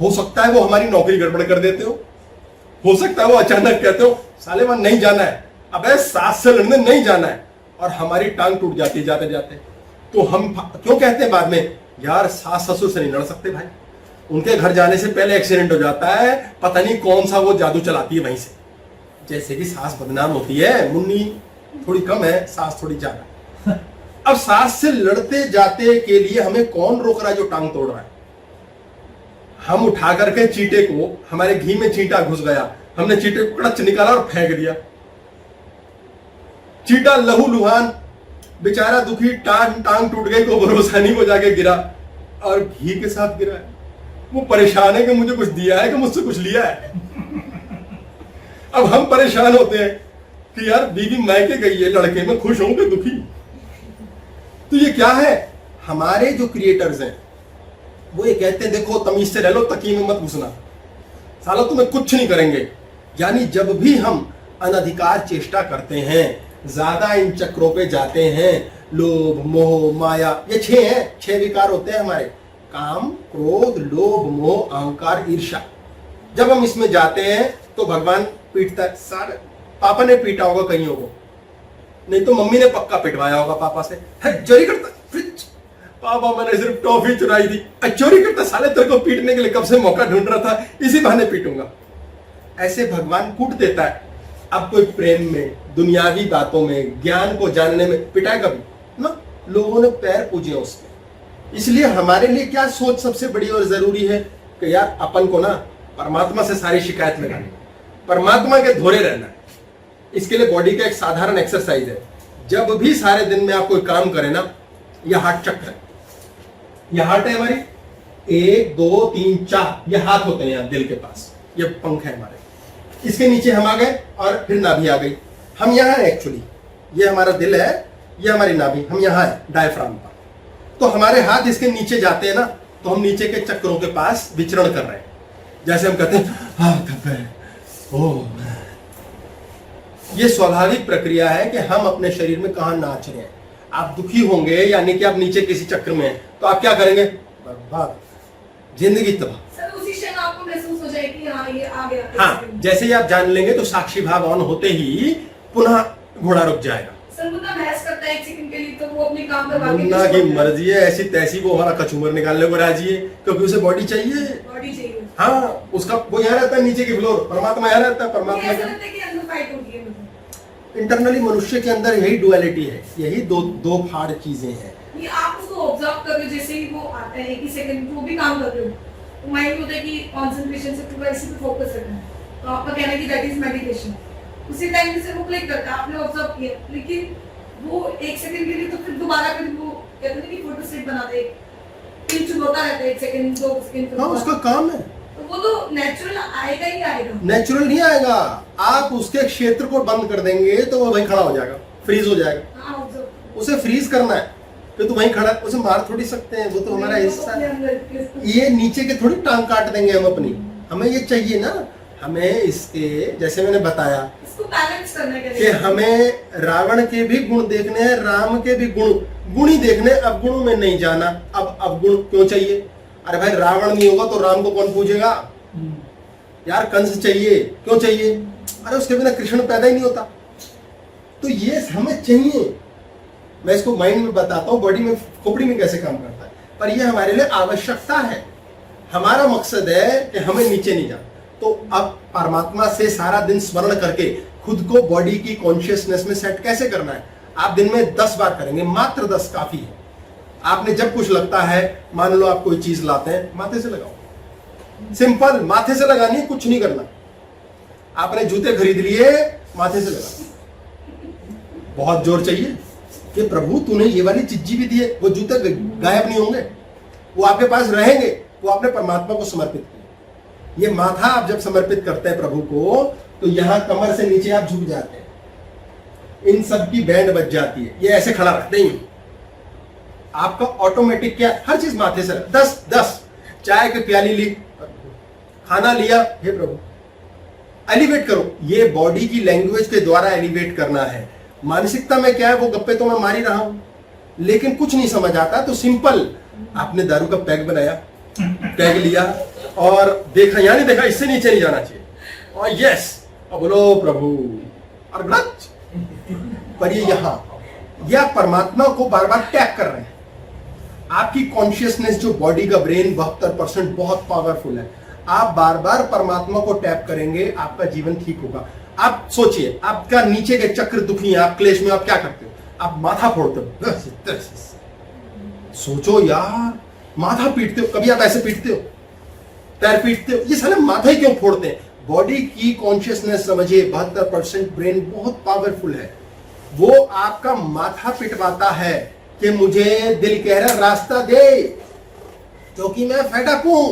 हो सकता है वो हमारी नौकरी गड़बड़ कर देते हो सकता है वो अचानक कहते हो साले वहां नहीं जाना है, अबे सास से लड़ने नहीं जाना है, और हमारी टांग टूट जाती है जाते जाते। तो हम क्यों कहते हैं बाद में यार सास ससुर से नहीं लड़ सकते भाई, उनके घर जाने से पहले एक्सीडेंट हो जाता है, पता नहीं कौन सा वो जादू चलाती है वहीं से। जैसे कि सास बदनाम होती है, मुन्नी थोड़ी कम है, सास थोड़ी ज्यादा। अब सास से लड़ते जाते के लिए हमें कौन रोक रहा है जो टांग तोड़ रहा है? हम उठा करके चींटे को, हमारे घी में चींटा घुस गया, हमने चींटे को कड़च निकाला और फेंक दिया। चींटा लहू लुहान बेचारा दुखी, टांग टूट गई, को भरोसा नहीं, वो जाके गिरा और घी के साथ गिरा। वो परेशान है कि मुझे कुछ दिया है कि मुझसे कुछ लिया है। अब हम परेशान होते हैं कि यार बीवी मायके गई है, लड़के में खुश हूं कि दुखी। तो ये क्या है, हमारे जो क्रिएटर्स हैं वो ये कहते हैं देखो तमीज से रह लो, तकिए में मत घुसना, साला तुम्हें कुछ नहीं करेंगे। यानी जब भी हम अनधिकार चेष्टा करते हैं, ज्यादा इन चक्रों पे जाते हैं, लोभ मोह माया, ये 6 हैं, 6 विकार होते हैं हमारे, काम क्रोध लोभ मोह अहंकार ईर्ष्या। जब हम इसमें जाते हैं तो भगवान पीटता है। सारे पापा ने पीटा होगा कईयों को, नहीं तो मम्मी ने पक्का पिटवाया होगा पापा से, चोरी करता फ्रिज, पापा मैंने सिर्फ टॉफी चुराई थी, चोरी करता, साले तेरे को पीटने के लिए कब से मौका ढूंढ रहा था, इसी बहाने पीटूंगा। ऐसे भगवान कूट देता है। अब कोई प्रेम में, दुनियावी बातों में, ज्ञान को जानने में पिटाए कभी ना, लोगों ने पैर पूजे उसके। इसलिए हमारे लिए क्या सोच सबसे बड़ी और जरूरी है कि यार अपन को ना परमात्मा से सारी शिकायत लगानी, परमात्मा के धोरे रहना है। इसके लिए बॉडी का एक साधारण एक्सरसाइज है, जब भी सारे दिन में आप कोई काम करें ना, यह हार्ट चक्र है, यह हार्ट है हमारी, 1 2 3 4 ये हाथ होते हैं यहाँ दिल के पास, ये पंख है हमारे, इसके नीचे हम आ गए और फिर नाभि आ गई। हम यहाँ है एक्चुअली, ये हमारा दिल है, ये हमारी नाभि, हम यहाँ है डायफ्राम पर। तो हमारे हाथ इसके नीचे जाते हैं ना, तो हम नीचे के चक्रों के पास विचरण कर रहे हैं। जैसे हम कहते हैं हाँ थक गए, ओह, ये स्वाभाविक प्रक्रिया है कि हम अपने शरीर में कहां नाच रहे हैं। आप दुखी होंगे यानी कि आप नीचे किसी चक्र में हैं, तो आप क्या करेंगे, बर्बाद, जिंदगी तबाह। सर उसी क्षण आपको महसूस हो जाए कि हाँ ये आ गया। हाँ, जैसे ही आप जान लेंगे तो साक्षी भाव ऑन होते ही पुनः घोड़ा रुक जाएगा। सर मुन्ना बहस करता है 1 सेकंड के लिए, तो वो अपने काम करवा के मुन्ना की मर्जी है, ऐसी तैसी, वो हमारा कचूमर निकालने को राजी है, क्योंकि उसे बॉडी चाहिए। बॉडी चाहिए। हाँ, उसका वो यहाँ रहता है नीचे की फ्लोर, परमात्मा यहाँ रहता है, परमात्मा ऐसा लगता है कि अंदर फाइट होती है। इंटरनली मनुष्य के अंदर यही डुअलिटी है, यही दो फाड़ चीजें हैं। ये आप उसको ऑब्जर्व कर रहे हो, जैसे ही वो आता है 1 ही सेकंड वो भी काम कर रहे हो, तो माइंड होता है कि कंसंट्रेशन से पूरा इसी पे फोकस करना है, तो आपका कहना है कि दैट इज मेडिटेशन। उसी टाइम से वो क्लिक करता है, आपने ऑब्जर्व किया, लेकिन वो 1 सेकंड के लिए, तो फिर दोबारा फिर वो कहते हैं कि फोटो सेट बनाते हैं, पिंच होता रहता है 1 सेकंड 2 सेकंड। हाँ, उसका काम है। तो वो तो नेचुरल आएगा ही आएगा। नेचुरल नहीं आएगा, आप उसके क्षेत्र को बंद कर देंगे तो वो वहीं खड़ा हो जाएगा, फ्रीज हो जाएगा। हाँ, ऑब्जर्व। उसे फ्रीज करना है, फिर तो वहीं खड़ा, उसे मार थोड़ी सकते हैं, वो तो हमारा हिस्सा है। ये नीचे के थोड़ी टांग काट देंगे हम अपनी, हमें ये चाहिए ना, हमें इसके, जैसे मैंने बताया, इसको बैलेंस करना है कि हमें रावण के भी गुण देखने हैं, राम के भी गुण ही देखने, अवगुणों में नहीं जाना। अब अवगुण क्यों चाहिए? अरे भाई रावण नहीं होगा तो राम को कौन पूजेगा यार, कंस चाहिए, क्यों चाहिए? अरे उसके बिना कृष्ण पैदा ही नहीं होता। तो ये हमें चाहिए, मैं इसको माइंड में बताता हूँ, बॉडी में, खोपड़ी में कैसे काम करता है, पर ये हमारे लिए आवश्यकता है। हमारा मकसद है कि हमें नीचे नहीं जाना। तो अब परमात्मा से सारा दिन स्मरण करके खुद को बॉडी की कॉन्शियसनेस में सेट कैसे करना है? आप दिन में 10 बार करेंगे, मात्र 10 काफी है। आपने जब कुछ लगता है, मान लो आप कोई चीज लाते हैं, माथे से लगाओ, सिंपल, माथे से लगानी है, कुछ नहीं करना। आपने जूते खरीद लिए, माथे से लगा, बहुत जोर चाहिए कि प्रभु तूने ये वाली चिज्जी भी दी है, वो जूते गायब नहीं होंगे, वो आपके पास रहेंगे, वो आपने परमात्मा को समर्पित किया। ये माथा आप जब समर्पित करते हैं प्रभु को, तो यहां कमर से नीचे आप झुक जाते हैं, इन सब की बैंड बज जाती है, ये ऐसे खड़ा रहता नहीं, आपका ऑटोमेटिक क्या, हर चीज माथे से। 10 चाय की प्याली ली, खाना लिया, हे प्रभु एलिवेट करो। ये बॉडी की लैंग्वेज के द्वारा एलिवेट करना है। मानसिकता में क्या है, वो गप्पे तो मैं मार ही रहा हूं, लेकिन कुछ नहीं समझ आता, तो सिंपल, आपने दारू का पैक बनाया, पैक लिया और देखा, यानी देखा इससे नीचे नहीं जाना चाहिए, और यस, अब बोलो प्रभु, और ग्लच, पर ये यहां, यह परमात्मा को बार बार टैप कर रहे हैं। आपकी कॉन्शियसनेस जो बॉडी का ब्रेन 72% बहुत पावरफुल है। आप बार बार परमात्मा को टैप करेंगे, आपका जीवन ठीक होगा। आप सोचिए, आपका नीचे के चक्र दुखी है, आप क्लेश में, आप क्या करते हो? आप माथा फोड़ते हो। सोचो यार, माथा पीटते हो, कभी आप ऐसे पीटते हो, पैर पीटते हो, ये साले माथा ही क्यों फोड़ते हैं? बॉडी की कॉन्शियसनेस समझिए, 72% ब्रेन बहुत पावरफुल है, वो आपका माथा पिटवाता है कि मुझे दिल कह रहा रास्ता दे, क्योंकि मैं फेड अप हूं,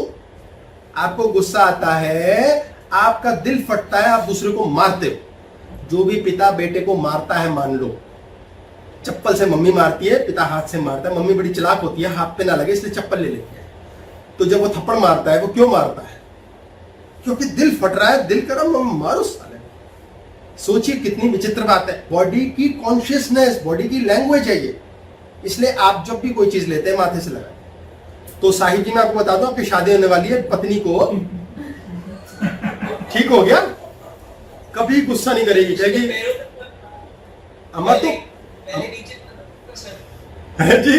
आपको गुस्सा आता है, आपका दिल फटता है, आप दूसरे को मारते हो। जो भी पिता बेटे को मारता है, मान लो चप्पल से मम्मी मारती है, पिता हाथ से मारता है। मम्मी बड़ी चालाक होती है, हाथ पे ना लगे इसलिए चप्पल ले लेती है। तो जब वो थप्पड़ मारता है, वो क्यों मारता है? क्योंकि दिल फट रहा है, दिल कर रहा है मारो साले। सोचिए कितनी विचित्र बात है। बॉडी की कॉन्शियसनेस, बॉडी की लैंग्वेज है ये। इसलिए आप जब भी कोई चीज लेते हैं माथे से लगाए। तो साहिब जी मैं आपको बता दूं, आपकी शादी होने वाली है, पत्नी को ठीक हो गया, कभी गुस्सा नहीं करेगी, कहेगी अम्मा तो है जी,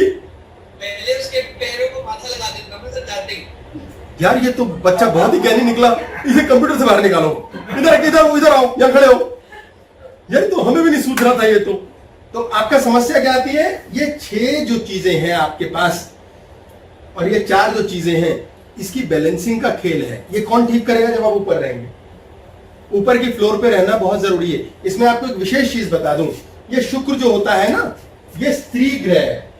पहले उसके पैरों को माथा लगा देता मैं समझाते ही। यार ये तो बच्चा बहुत ही ज्ञानी निकला। इसे कंप्यूटर से बाहर निकालो, इधर इधर आओ, यहाँ खड़े हो। यार तो हमें भी नहीं सूझ रहा था ये तो आपका समस्या क्या आती है? ये 6 जो चीजें हैं आपके पास और ये 4 जो चीजें हैं, इसकी बैलेंसिंग का खेल है। ये कौन ठीक करेगा जब आप ऊपर रहेंगे? ऊपर की फ्लोर पे रहना बहुत जरूरी है। इसमें आपको एक विशेष चीज बता दूं, ये शुक्र जो होता है ना, ये स्त्री ग्रह है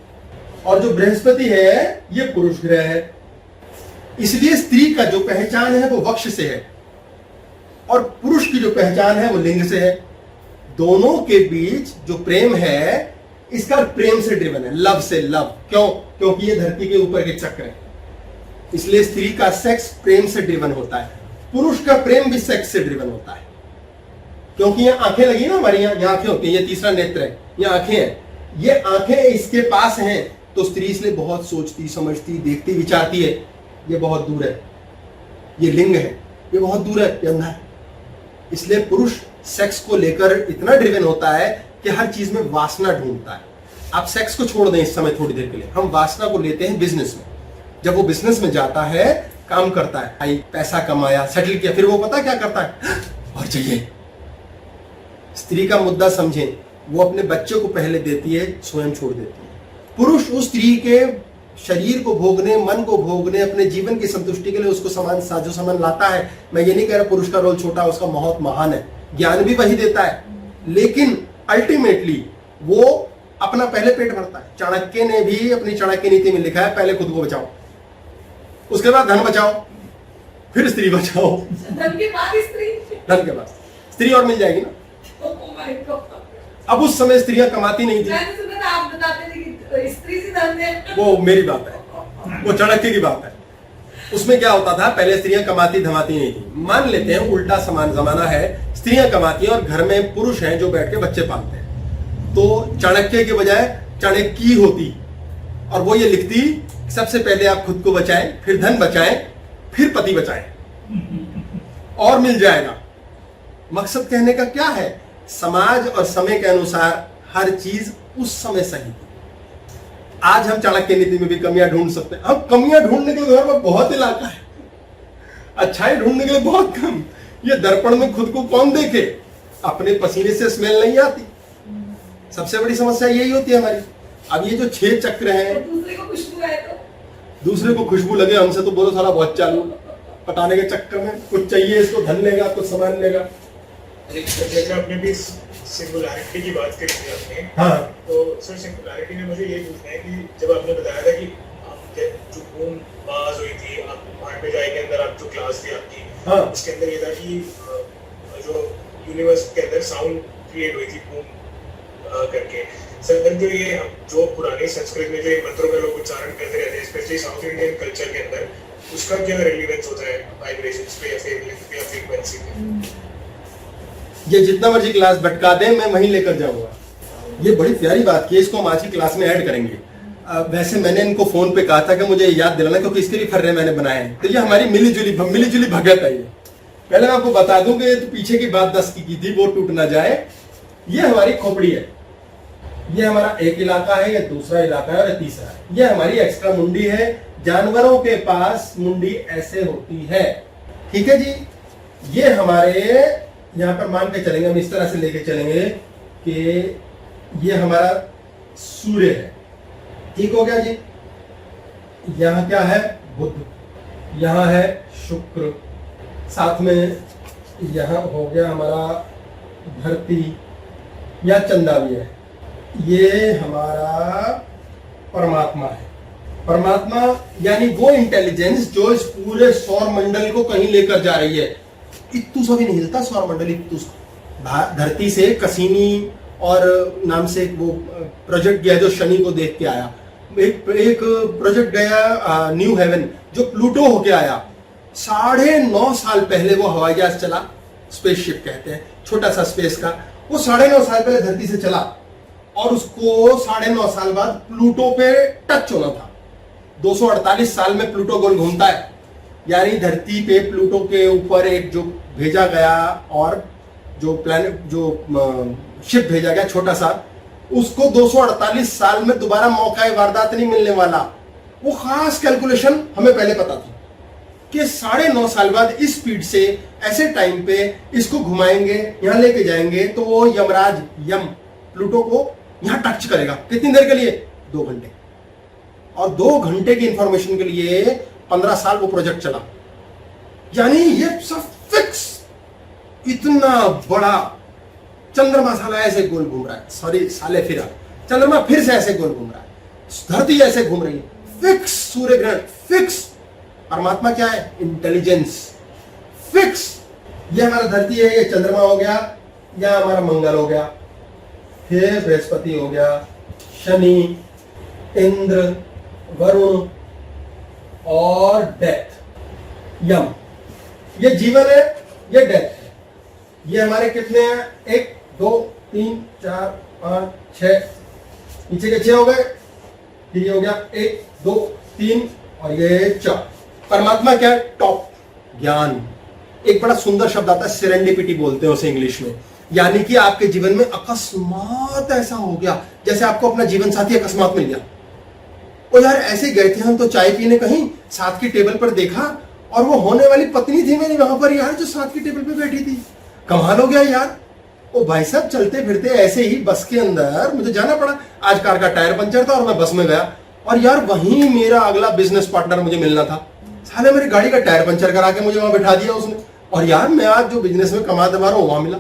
और जो बृहस्पति है ये पुरुष ग्रह है। इसलिए स्त्री का जो पहचान है वो वक्ष से है और पुरुष की जो पहचान है वो लिंग से है। दोनों के बीच जो प्रेम है, इसका प्रेम से ड्रिवन है, लव से। लव क्यों? क्योंकि ये धरती के ऊपर के चक्र है, इसलिए स्त्री का सेक्स प्रेम से ड्रिवन होता है। पुरुष का प्रेम भी सेक्स से ड्रिवन होता है, क्योंकि ये आंखें लगी ना हमारी, यहाँ आंखें होती हैं, ये तीसरा नेत्र है, ये आंखें हैं। ये आंखें इसके पास हैं तो स्त्री इसलिए बहुत सोचती, समझती, देखती, विचारती है। ये बहुत दूर है, ये लिंग है, ये बहुत दूर है, ये अंधा है। इसलिए पुरुष सेक्स को लेकर इतना ड्रिवन होता है कि हर चीज में वासना ढूंढता है। आप सेक्स को छोड़ दें इस समय थोड़ी देर के लिए, हम वासना को लेते हैं बिजनेस में। जब वो बिजनेस में जाता है, काम करता है, आई पैसा कमाया, सेटल किया, फिर वो पता क्या करता है? और चाहिए। स्त्री का मुद्दा समझें, वो अपने बच्चे को पहले देती है, स्वयं छोड़ देती है। पुरुष उस स्त्री के शरीर को भोगने, मन को भोगने, अपने जीवन की संतुष्टि के लिए उसको समान साजो सामान लाता है। मैं ये नहीं कह रहा पुरुष का रोल छोटा, उसका बहुत महान है, ज्ञान भी वही देता है, लेकिन अल्टीमेटली वो अपना पहले पेट भरता है। चाणक्य ने भी अपनी चाणक्य नीति में लिखा है, पहले खुद को बचाओ, उसके बाद धन बचाओ, फिर स्त्री बचाओ। धन के बाद स्त्री, धन के बाद स्त्री और मिल जाएगी ना। Oh my God. अब उस समय स्त्रियां कमाती नहीं थी। मैंने सुना था आप बताते थे कि स्त्री से धन है। वो मेरी बात है, वो चाणक्य की बात है। उसमें क्या होता था, पहले स्त्रियां कमाती धमाती नहीं थी। मान लेते हैं उल्टा समान जमाना है, स्त्रियां कमाती हैं और घर में पुरुष हैं जो बैठ के बच्चे पालते हैं। तो चाणक्य के बजाय चाणक्य होती और वो ये लिखती, सबसे पहले आप खुद को बचाएं, फिर धन बचाएं, फिर पति बचाएं और मिल जाएगा। मकसद कहने का क्या है? समाज और समय के अनुसार हर चीज उस समय सही थी। आज हम चाणक्य नीति में भी कमियां ढूंढ सकते हैं। हम कमियां ढूंढने के लिए घर में बहुत इलाका है, अच्छाई ढूंढने के लिए बहुत कम। ये दर्पण में खुद को कौन देखे? अपने पसीने से स्मेल नहीं आती। सबसे बड़ी समस्या यही होती है हमारी। अब ये जो 6 चक्र हैं, दूसरे को खुशबू है तो दूसरे को खुशबू लगे, हमसे तो बोलो साला बहुत चालू, पटाने के चक्कर में कुछ चाहिए, इसको धन लेगा, कुछ सामान लेगा। जैसे आपने भी सिंगुलैरिटी की बात करी थी आपने, हाँ। तो सर सिंगुलैरिटी में मुझे ये पूछना है कि जब आपने बताया था कि आप जो बूम बाज हुई थी, आप भांड में जाएंगे अंदर, आप जो क्लास थी आपकी, हाँ। उसके अंदर ये था कि जो यूनिवर्स के अंदर साउंड क्रिएट हुई थी बूम करके। सर जो ये जो पुराने संस्कृत में जो ये मंत्रों का लोग उच्चारण करते रहते हैं, स्पेशली साउथ इंडियन कल्चर के अंदर, उसका क्या रिलेवेंस होता है वाइब्रेशंस पे या फिर फ्रीक्वेंसी पे? ये जितना मर्जी क्लास भटका दे, मैं वहीं लेकर जाऊंगा। ये बड़ी प्यारी बात की, इसको हम आज की क्लास में ऐड करेंगे। वैसे मैंने इनको फोन पे कहा था कि मुझे याद दिलाना, क्योंकि इसके लिए फर्रे मैंने बनाए हैं। तो ये हमारी मिलीजुली भगत है। ये पहले मैं आपको बता दूं कि तो पीछे की बात 10 की थी, वो टूट ना जाए। ये हमारी खोपड़ी है, ये हमारा एक इलाका है, ये दूसरा इलाका है और ये तीसरा है। ये हमारी एक्स्ट्रा मुंडी है। जानवरों के पास मुंडी ऐसे होती है, ठीक है जी। ये हमारे यहाँ पर मान के चलेंगे, हम इस तरह से लेके चलेंगे कि ये हमारा सूर्य है, ठीक हो गया जी। यहाँ क्या है? बुध। यहाँ है शुक्र, साथ में यहाँ हो गया हमारा धरती या चंदा भी है। ये हमारा परमात्मा है, परमात्मा यानी वो इंटेलिजेंस जो इस पूरे सौर मंडल को कहीं लेकर जा रही है। इत्तू सा भी नहीं हिलता सौर मंडल, इत्तू सा। धरती से कसीनी और नाम से एक वो प्रोजेक्ट गया जो शनि को देख के आया, एक प्रोजेक्ट गया न्यू हेवन जो प्लूटो होके आया। 9.5 साल पहले वो हवाई जहाज चला, स्पेसशिप कहते हैं, छोटा सा स्पेस का, वो 9.5 साल पहले धरती से चला और उसको 9.5 साल बाद प्लूटो पे टच होना था। 248 साल में प्लूटो गोल घूमता है, यानी धरती पे प्लूटो के ऊपर एक जो भेजा गया और जो प्लैनेट जो शिप भेजा गया छोटा सा, उसको 248 साल में दोबारा मौका वारदात नहीं मिलने वाला। वो खास कैलकुलेशन हमें पहले पता थी कि 9.5 साल बाद इस स्पीड से ऐसे टाइम पे इसको घुमाएंगे, यहां लेके जाएंगे तो वो यमराज यम प्लूटो को यहां टच करेगा। कितनी देर के लिए? 2 घंटे। और 2 घंटे की इंफॉर्मेशन के लिए 15 साल वो प्रोजेक्ट चला। यानी ये सब फिक्स, इतना बड़ा चंद्रमा साला ऐसे गोल घूम रहा है, सॉरी साले फिरा, चंद्रमा फिर से ऐसे गोल घूम रहा है, धरती ऐसे घूम रही है, फिक्स सूर्य ग्रहण फिक्स। परमात्मा क्या है? Intelligence fix. ये हमारा धरती है, ये चंद्रमा हो गया, या हमारा मंगल हो गया, फिर बृहस्पति हो गया, शनि, इंद्र, वरुण और डेथ यम। ये जीवन है, ये डेथ है। ये हमारे कितने हैं? 1 2 3 4 5 6, नीचे के 6 हो गए, ये हो गया 1 2 3 और ये 4। परमात्मा क्या है? टॉप ज्ञान। एक बड़ा सुंदर शब्द आता है, सेरेंडिपिटी बोलते हैं उसे इंग्लिश में, यानी कि आपके जीवन में अकस्मात ऐसा हो गया, जैसे आपको अपना जीवन साथी अकस्मात मिल गया। ओ यार ऐसे गए थे हम तो चाय पीने कहीं, साथ की टेबल पर देखा और वो होने वाली पत्नी थी मेरी वहां पर यार, जो साथ की टेबल पे बैठी थी। कमाल हो गया यार। ओ भाई साहब चलते फिरते ऐसे ही बस के अंदर मुझे जाना पड़ा, आज कार का टायर पंचर था और मैं बस में गया और यार वहीं मेरा अगला बिजनेस पार्टनर मुझे मिलना था। साले मेरी गाड़ी का टायर पंचर करा के मुझे वहां बैठा दिया उसने, और यार मैं आज जो बिजनेस में कमाते रहा हूं वहां मिला।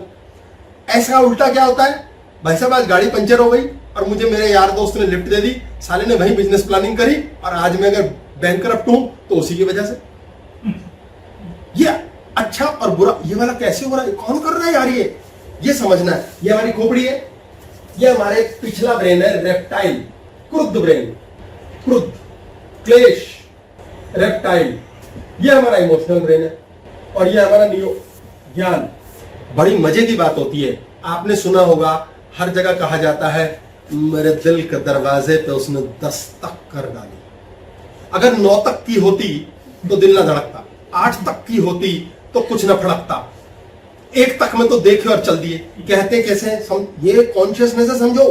ऐसा उल्टा क्या होता है? भाई साहब आज गाड़ी पंचर हो गई और मुझे मेरे यार दोस्त ने लिफ्ट दे दी, साले ने वही बिजनेस प्लानिंग करी और आज मैं अगर बैंकरप्ट हूं तो उसी की वजह से। ये अच्छा और बुरा ये वाला कैसे हो रहा है, कौन कर रहा है यार? ये समझना है। ये हमारी खोपड़ी है, ये हमारे पिछला ब्रेन है, रेप्टाइल, क्रुद्ध ब्रेन, क्रुद्ध, क्लेश, रेप्टाइल। ये हमारा इमोशनल ब्रेन है और ये हमारा नियो ज्ञान। बड़ी मजे की बात होती है, आपने सुना होगा हर जगह कहा जाता है मेरे दिल के दरवाजे पे उसने दस्तक कर डाली। अगर 9 तक की होती तो दिल ना धड़कता, 8 तक की होती तो कुछ न फड़कता, 1 तक में तो देखे और चल दिए। कहते कैसे? ये कॉन्शियसनेस है, समझो।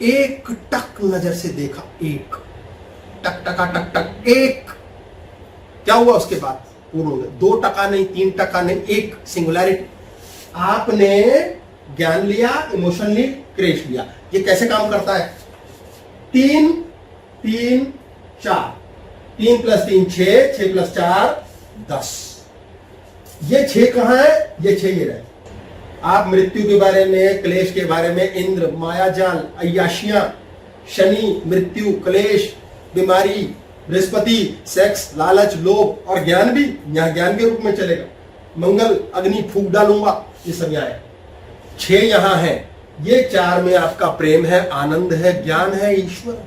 1 टक नजर से देखा, 1 टक टका टक टक, 1 क्या हुआ उसके बाद? पूर्ण 2 टका नहीं, 3 टका नहीं, 1 सिंगुलैरिटी। आपने ज्ञान लिया, इमोशन ली, क्रेश लिया। ये कैसे काम करता है? 3 3 4, 3 + 3 6, 6 + 4 10। ये 6 कहां है? ये 6 ये रहे। आप मृत्यु के बारे में, क्लेश के बारे में, इंद्र, मायाजाल, अय्याशियां, शनि, मृत्यु, क्लेश, बीमारी, बृहस्पति, सेक्स, लालच, लोभ, और ज्ञान भी यहां ज्ञान के रूप में चलेगा। मंगल, अग्नि, फूंक डालूंगा, ये सब यहाँ है। 6 यहां है, ये 4 में आपका प्रेम है, आनंद है, ज्ञान है, ईश्वर।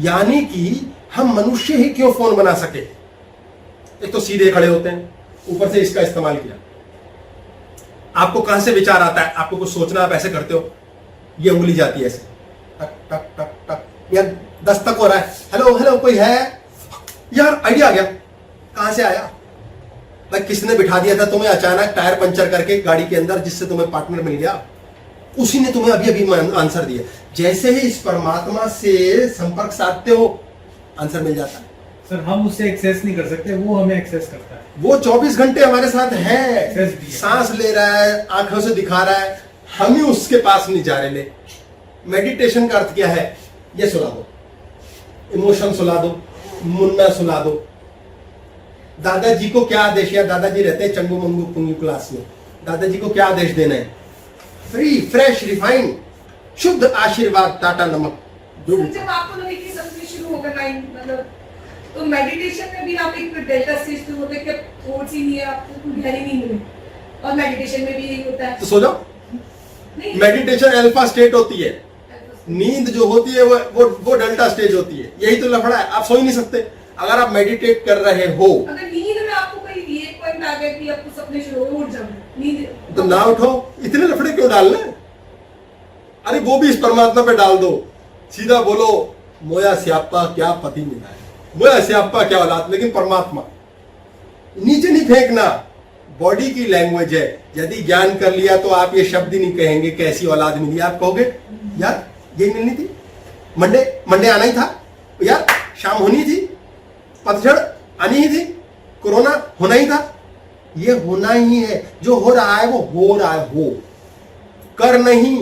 यानी कि हम मनुष्य ही क्यों फोन बना सके? एक तो सीधे खड़े होते हैं, ऊपर से इसका इस्तेमाल किया। आपको कहां से विचार आता है? आपको कुछ सोचना, आप ऐसे करते हो, ये उंगली जाती है ऐसे, टक टक टक टक, यार 10 तक हो रहा है, हेलो हेलो कोई है यार, आइडिया आ गया। कहां से आया भाई? किसने बिठा दिया था तुम्हें अचानक टायर पंचर करके गाड़ी के अंदर, जिससे तुम्हें पार्टनर मिल गया? उसी ने तुम्हें अभी अभी आंसर दिया। जैसे ही इस परमात्मा से संपर्क साधते हो, आंसर मिल जाता है। सर हम उससे एक्सेस नहीं कर सकते, वो हमें एक्सेस करता है। वो 24 घंटे हमारे साथ है, सांस ले रहा है, आंखों से दिखा रहा है, हम ही उसके पास नहीं जा रहे। ले मेडिटेशन का अर्थ क्या है? ये सुला दो, इमोशन सुला दो, मुन्ना सुला दो। दादाजी को क्या आदेश, या दादाजी रहते हैं चंगू मंगू पुंगू क्लास में, दादाजी को क्या आदेश देना है? फ्री, फ्रेश, रिफाइंड, शुद्ध आशीर्वाद, टाटा नमक। जब आपको लगे कि सब कुछ शुरू होगा माइंड मतलब तो मेडिटेशन में भी आप एक डेल्टा स्टेज पे होते हैं कि थॉट्स ही नहीं है, आपको कोई गहरी नींद में, और मेडिटेशन में भी यही होता है। तो सो जाओ। नहीं, मेडिटेशन अल्फा स्टेट होती है, नींद जो होती है वो डेल्टा स्टेज होती है। यही तो लफड़ा है, आप सो ही नहीं सकते अगर आप मेडिटेट कर रहे हो। अगर नींद में आपको कोई ये पॉइंट आ गया कि आपको सपने शुरू हो, उठ जाओ नींद, तो ना उठो, इतने लफड़े क्यों डालने? अरे वो भी इस परमात्मा पे डाल दो, सीधा बोलो मोया स्यापा क्या पति मिला है, मोया स्यापा क्या औलाद, लेकिन परमात्मा नीचे नहीं फेंकना। बॉडी की लैंग्वेज है, यदि ज्ञान कर लिया तो आप ये शब्द ही नहीं कहेंगे कैसी औलाद मिली, आप कहोगे यार ये मिलनी थी, मंडे आना ही था यार, शाम होनी थी, पतझड़ आनी ही थी, कोरोना होना ही था। ये होना ही है, जो हो रहा है वो हो रहा है, हो कर नहीं,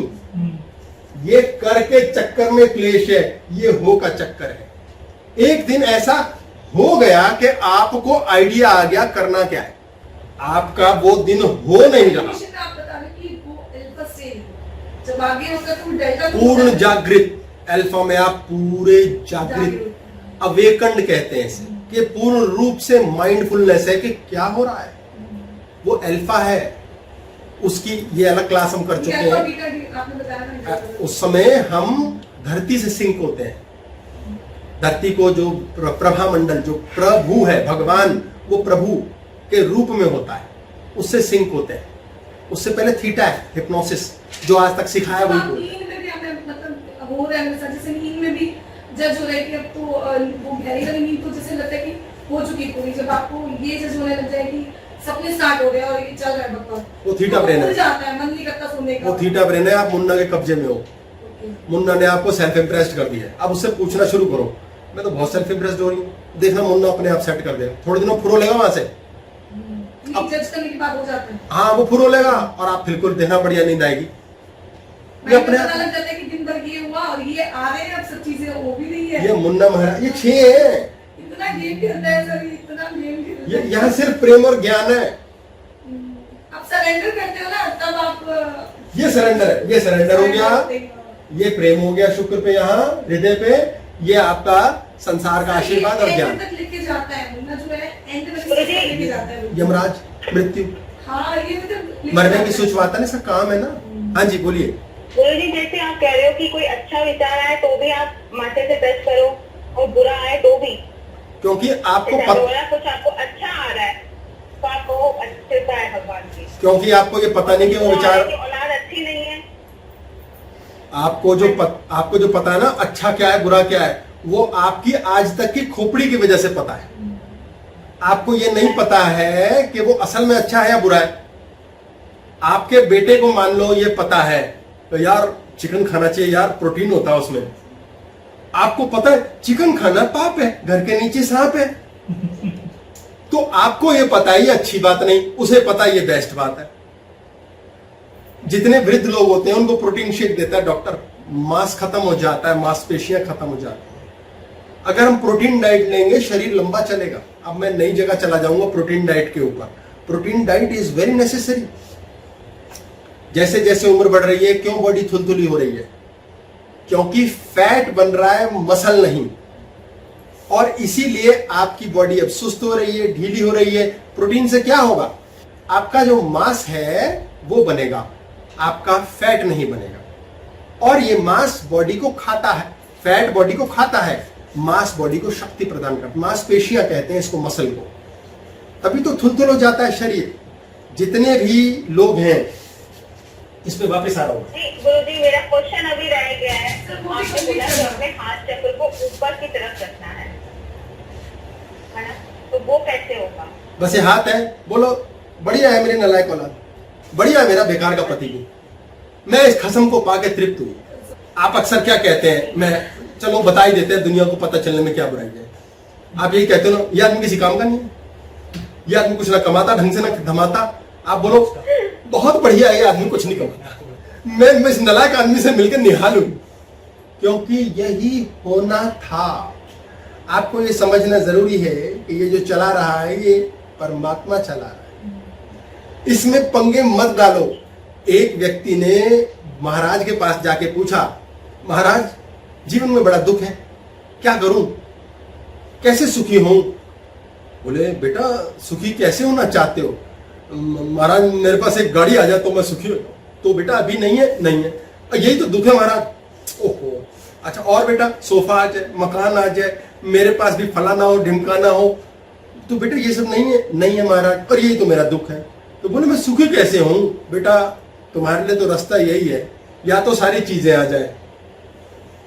ये कर के चक्कर में क्लेश है, ये हो का चक्कर है। एक दिन ऐसा हो गया कि आपको आइडिया आ गया करना क्या है, आपका वो दिन हो नहीं रहा। मेडिटेशन में आप बता रहे कि वो अल्फा स्टेज है, जब आगे होगा तो डेल्टा पूर्ण जागृत, अल्फा में आप पूरे जागृत, अवेकंड कहते हैं इसे, कि पूर्ण रूप से माइंडफुलनेस है कि क्या हो रहा है, वो अल्फा है। उसकी ये अलग क्लास हम कर चुके हैं। आपने बताया ना, उस समय हम धरती से सिंक होते हैं, धरती को जो प्रभा मंडल, जो प्रभु है भगवान, वो प्रभु के रूप में होता है, उससे सिंक होते हैं। उससे पहले थीटा है हिप्नोसिस, जो आज तक सिखाया वही बोल। नींद में भी हमें मतलब हो रहा है, जैसे नींद में भी जज हो रहा है कि अब तो वो गहरी वाली नींद तो जैसे लगता है कि हो चुकी पूरी, जब आपको ये जज होने लग जाए कि सपने स्टार्ट हो गए और ये चल रहा है बकवास, वो थीटा ब्रेन है, भूल जाता है, मन नहीं करता सोने का। वो थीटा ब्रेन है। आप मुन्ना के कब्जे में हो, मुन्ना ने आपको सेल्फ इम्प्रेस्ड कर दिया है, अब उससे पूछना शुरू करो, मैं तो बहुत सेल्फ इम्प्रेस्ड हो रही हूँ, देखना मुन्ना अपने आप सेट कर देगा, थोड़े दिनों फुरो लेगा वहां से, अब जज करने की बात हो जाता है, हाँ वो फुरो लेगा और आप बिल्कुल देखना बढ़िया नींद आएगी। ये अपने पता लग जाता है कि दिन भर ये हुआ और ये आ रहे हैं, अब सब चीजें हो भी नहीं है। ये मुन्ना महाराज, ये 6 है, इतना गेम खेलता है सर, इतना गेम खेलता ये है। यहाँ सिर्फ प्रेम और ज्ञान है। आप सरेंडर करते हो ना, तब आप ये सरेंडर है, ये सरेंडर हो गया, ये प्रेम हो गया शुक्र पे, यहाँ हृदय पे, ये आपका संसार का आशीर्वाद और ज्ञान। तक लेके जाता है मुन्ना, जो है एंड में लेके जाता है। यमराज, मृत्यु, हाँ ये मतलब मरने की सोचवाता ना, इसका काम है ना। हाँ जी बोलिए। गुरु जी, जैसे आप कह रहे हो कि कोई अच्छा विचार आए तो भी आप माथे से टच करो और बुरा आए तो भी, क्योंकि आपको जैसे बोला कुछ आपको अच्छा आ रहा है तो आपको अच्छे का है भगवान की, क्योंकि आपको ये पता नहीं कि वो विचार, औलाद अच्छी नहीं है, आपको जो पता है ना अच्छा क्या है बुरा क्या है, वो आपकी आज तक की खोपड़ी की वजह से पता है। आपको ये नहीं पता है कि वो असल में अच्छा है या बुरा है। आपके बेटे को मान लो ये पता है तो यार चिकन खाना चाहिए यार, प्रोटीन होता है उसमें, आपको पता है चिकन खाना पाप है, घर के नीचे सांप है, तो आपको ये पता है ये अच्छी बात नहीं, उसे पता है ये बेस्ट बात है। जितने वृद्ध लोग होते हैं उनको प्रोटीन शेक देता है डॉक्टर, मांस खत्म हो जाता है, मांसपेशियां खत्म हो जाती हैं। अगर हम प्रोटीन डाइट लेंगे शरीर लंबा चलेगा। अब मैं नई जगह चला जाऊंगा प्रोटीन डाइट के ऊपर। Protein diet is very necessary. जैसे जैसे उम्र बढ़ रही है, क्यों बॉडी थुलथुली हो रही है? क्योंकि फैट बन रहा है, मसल नहीं, और इसीलिए आपकी बॉडी अब सुस्त हो रही है, ढीली हो रही है। प्रोटीन से क्या होगा? आपका जो मांस है वो बनेगा, आपका फैट नहीं बनेगा। और ये मांस बॉडी को खाता है, फैट बॉडी को खाता है, मांस बॉडी को शक्ति प्रदान करता है। मांसपेशियां कहते हैं इसको, मसल को। तभी तो थुलथुल हो जाता है शरीर। जितने भी लोग हैं, इस पे वापस आ रहा हूँ। गुरु जी मेरा क्वेश्चन अभी रह गया है, आपने बोला कि अपने हाथ चक्र को ऊपर की तरफ रखना है ना, तो वो कैसे होगा? बस ये हाथ है, बोलो बढ़िया है मेरी नालायक औलाद, बढ़िया है मेरा बेकार का पति भी, मैं इस खसम को पाके तृप्त हुई। आप अक्सर क्या कहते हैं, मैं चलो बता ही देते हैं दुनिया को पता चलने में क्या बुराई है। आप यही कहते हो ना, ये आदमी किसी काम का नहीं है, ये आदमी कुछ ना कमाता ढंग से ना धमाता। आप बोलो बहुत बढ़िया है, ये आदमी कुछ नहीं कमाता, मैं इस नालायक आदमी से मिलकर निहालूं, क्योंकि यही होना था। आपको ये समझना जरूरी है कि ये जो चला रहा है ये परमात्मा चला रहा है, इसमें पंगे मत डालो। एक व्यक्ति ने महाराज के पास जाके पूछा, महाराज जीवन में बड़ा दुख है, क्या करूं? कैसे सुखी हूं? बोले बेटा सुखी कैसे होना चाहते हो? महाराज मेरे पास एक गाड़ी आ जाए तो मैं सुखी हो जाऊं। तो बेटा अभी नहीं है, नहीं है, यही तो दुख है महाराज। ओहो, अच्छा और बेटा सोफा आ जाए, मकान आ जाए, मेरे पास भी फलाना हो ढिमकाना हो। तो बेटा ये सब नहीं है, नहीं है महाराज, और यही तो मेरा दुख है। तो बोले मैं सुखी कैसे हूं? बेटा तुम्हारे लिए तो रास्ता यही है, या तो सारी चीजें आ जाए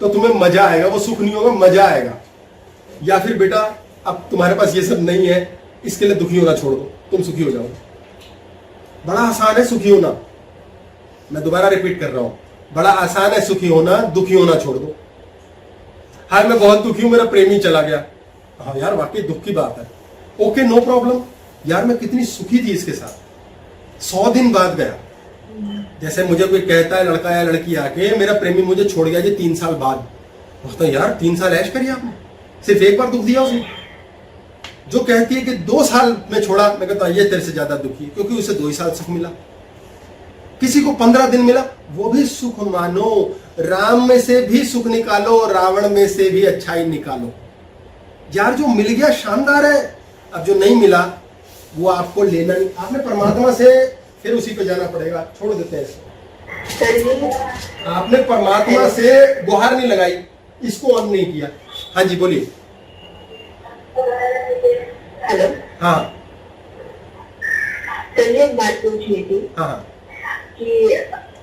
तो तुम्हें मजा आएगा, वो सुख नहीं होगा, मजा आएगा, या फिर बेटा अब तुम्हारे पास ये सब नहीं है, इसके लिए दुखी होना छोड़ दो, तुम सुखी हो जाओ। बड़ा आसान है सुखी होना, मैं दोबारा रिपीट कर रहा हूं, बड़ा आसान है सुखी होना, दुखी होना छोड़ दो। हाय मैं बहुत दुखी हूं, मेरा प्रेमी चला गया। हाँ यार वाकई दुख की बात है, ओके नो प्रॉब्लम। यार मैं कितनी सुखी थी इसके साथ, 100 दिन बाद गया। जैसे मुझे कोई कहता है लड़का या लड़की आके मेरा प्रेमी मुझे छोड़ गया जी 3 साल बाद, बोलता यार 3 साल ऐश करिए आपने, सिर्फ एक बार दुख दिया उसने। जो कहती है कि 2 साल में छोड़ा, मैं कहता ये तेरे से ज्यादा दुखी, क्योंकि उसे 2 ही साल सुख मिला। किसी को 15 दिन मिला, वो भी सुख मानो। राम में से भी सुख निकालो, रावण में से भी अच्छाई निकालो। यार जो मिल गया शानदार है, अब जो नहीं मिला वो आपको लेना नहीं। आपने परमात्मा से फिर उसी पे जाना पड़ेगा, छोड़ देते हैं इसको। आपने परमात्मा से गुहार नहीं लगाई, इसको ऑन नहीं किया। हाँ जी बोलिए। हेलो, हाँ चलिए एक बात पूछ रही थी हाँ कि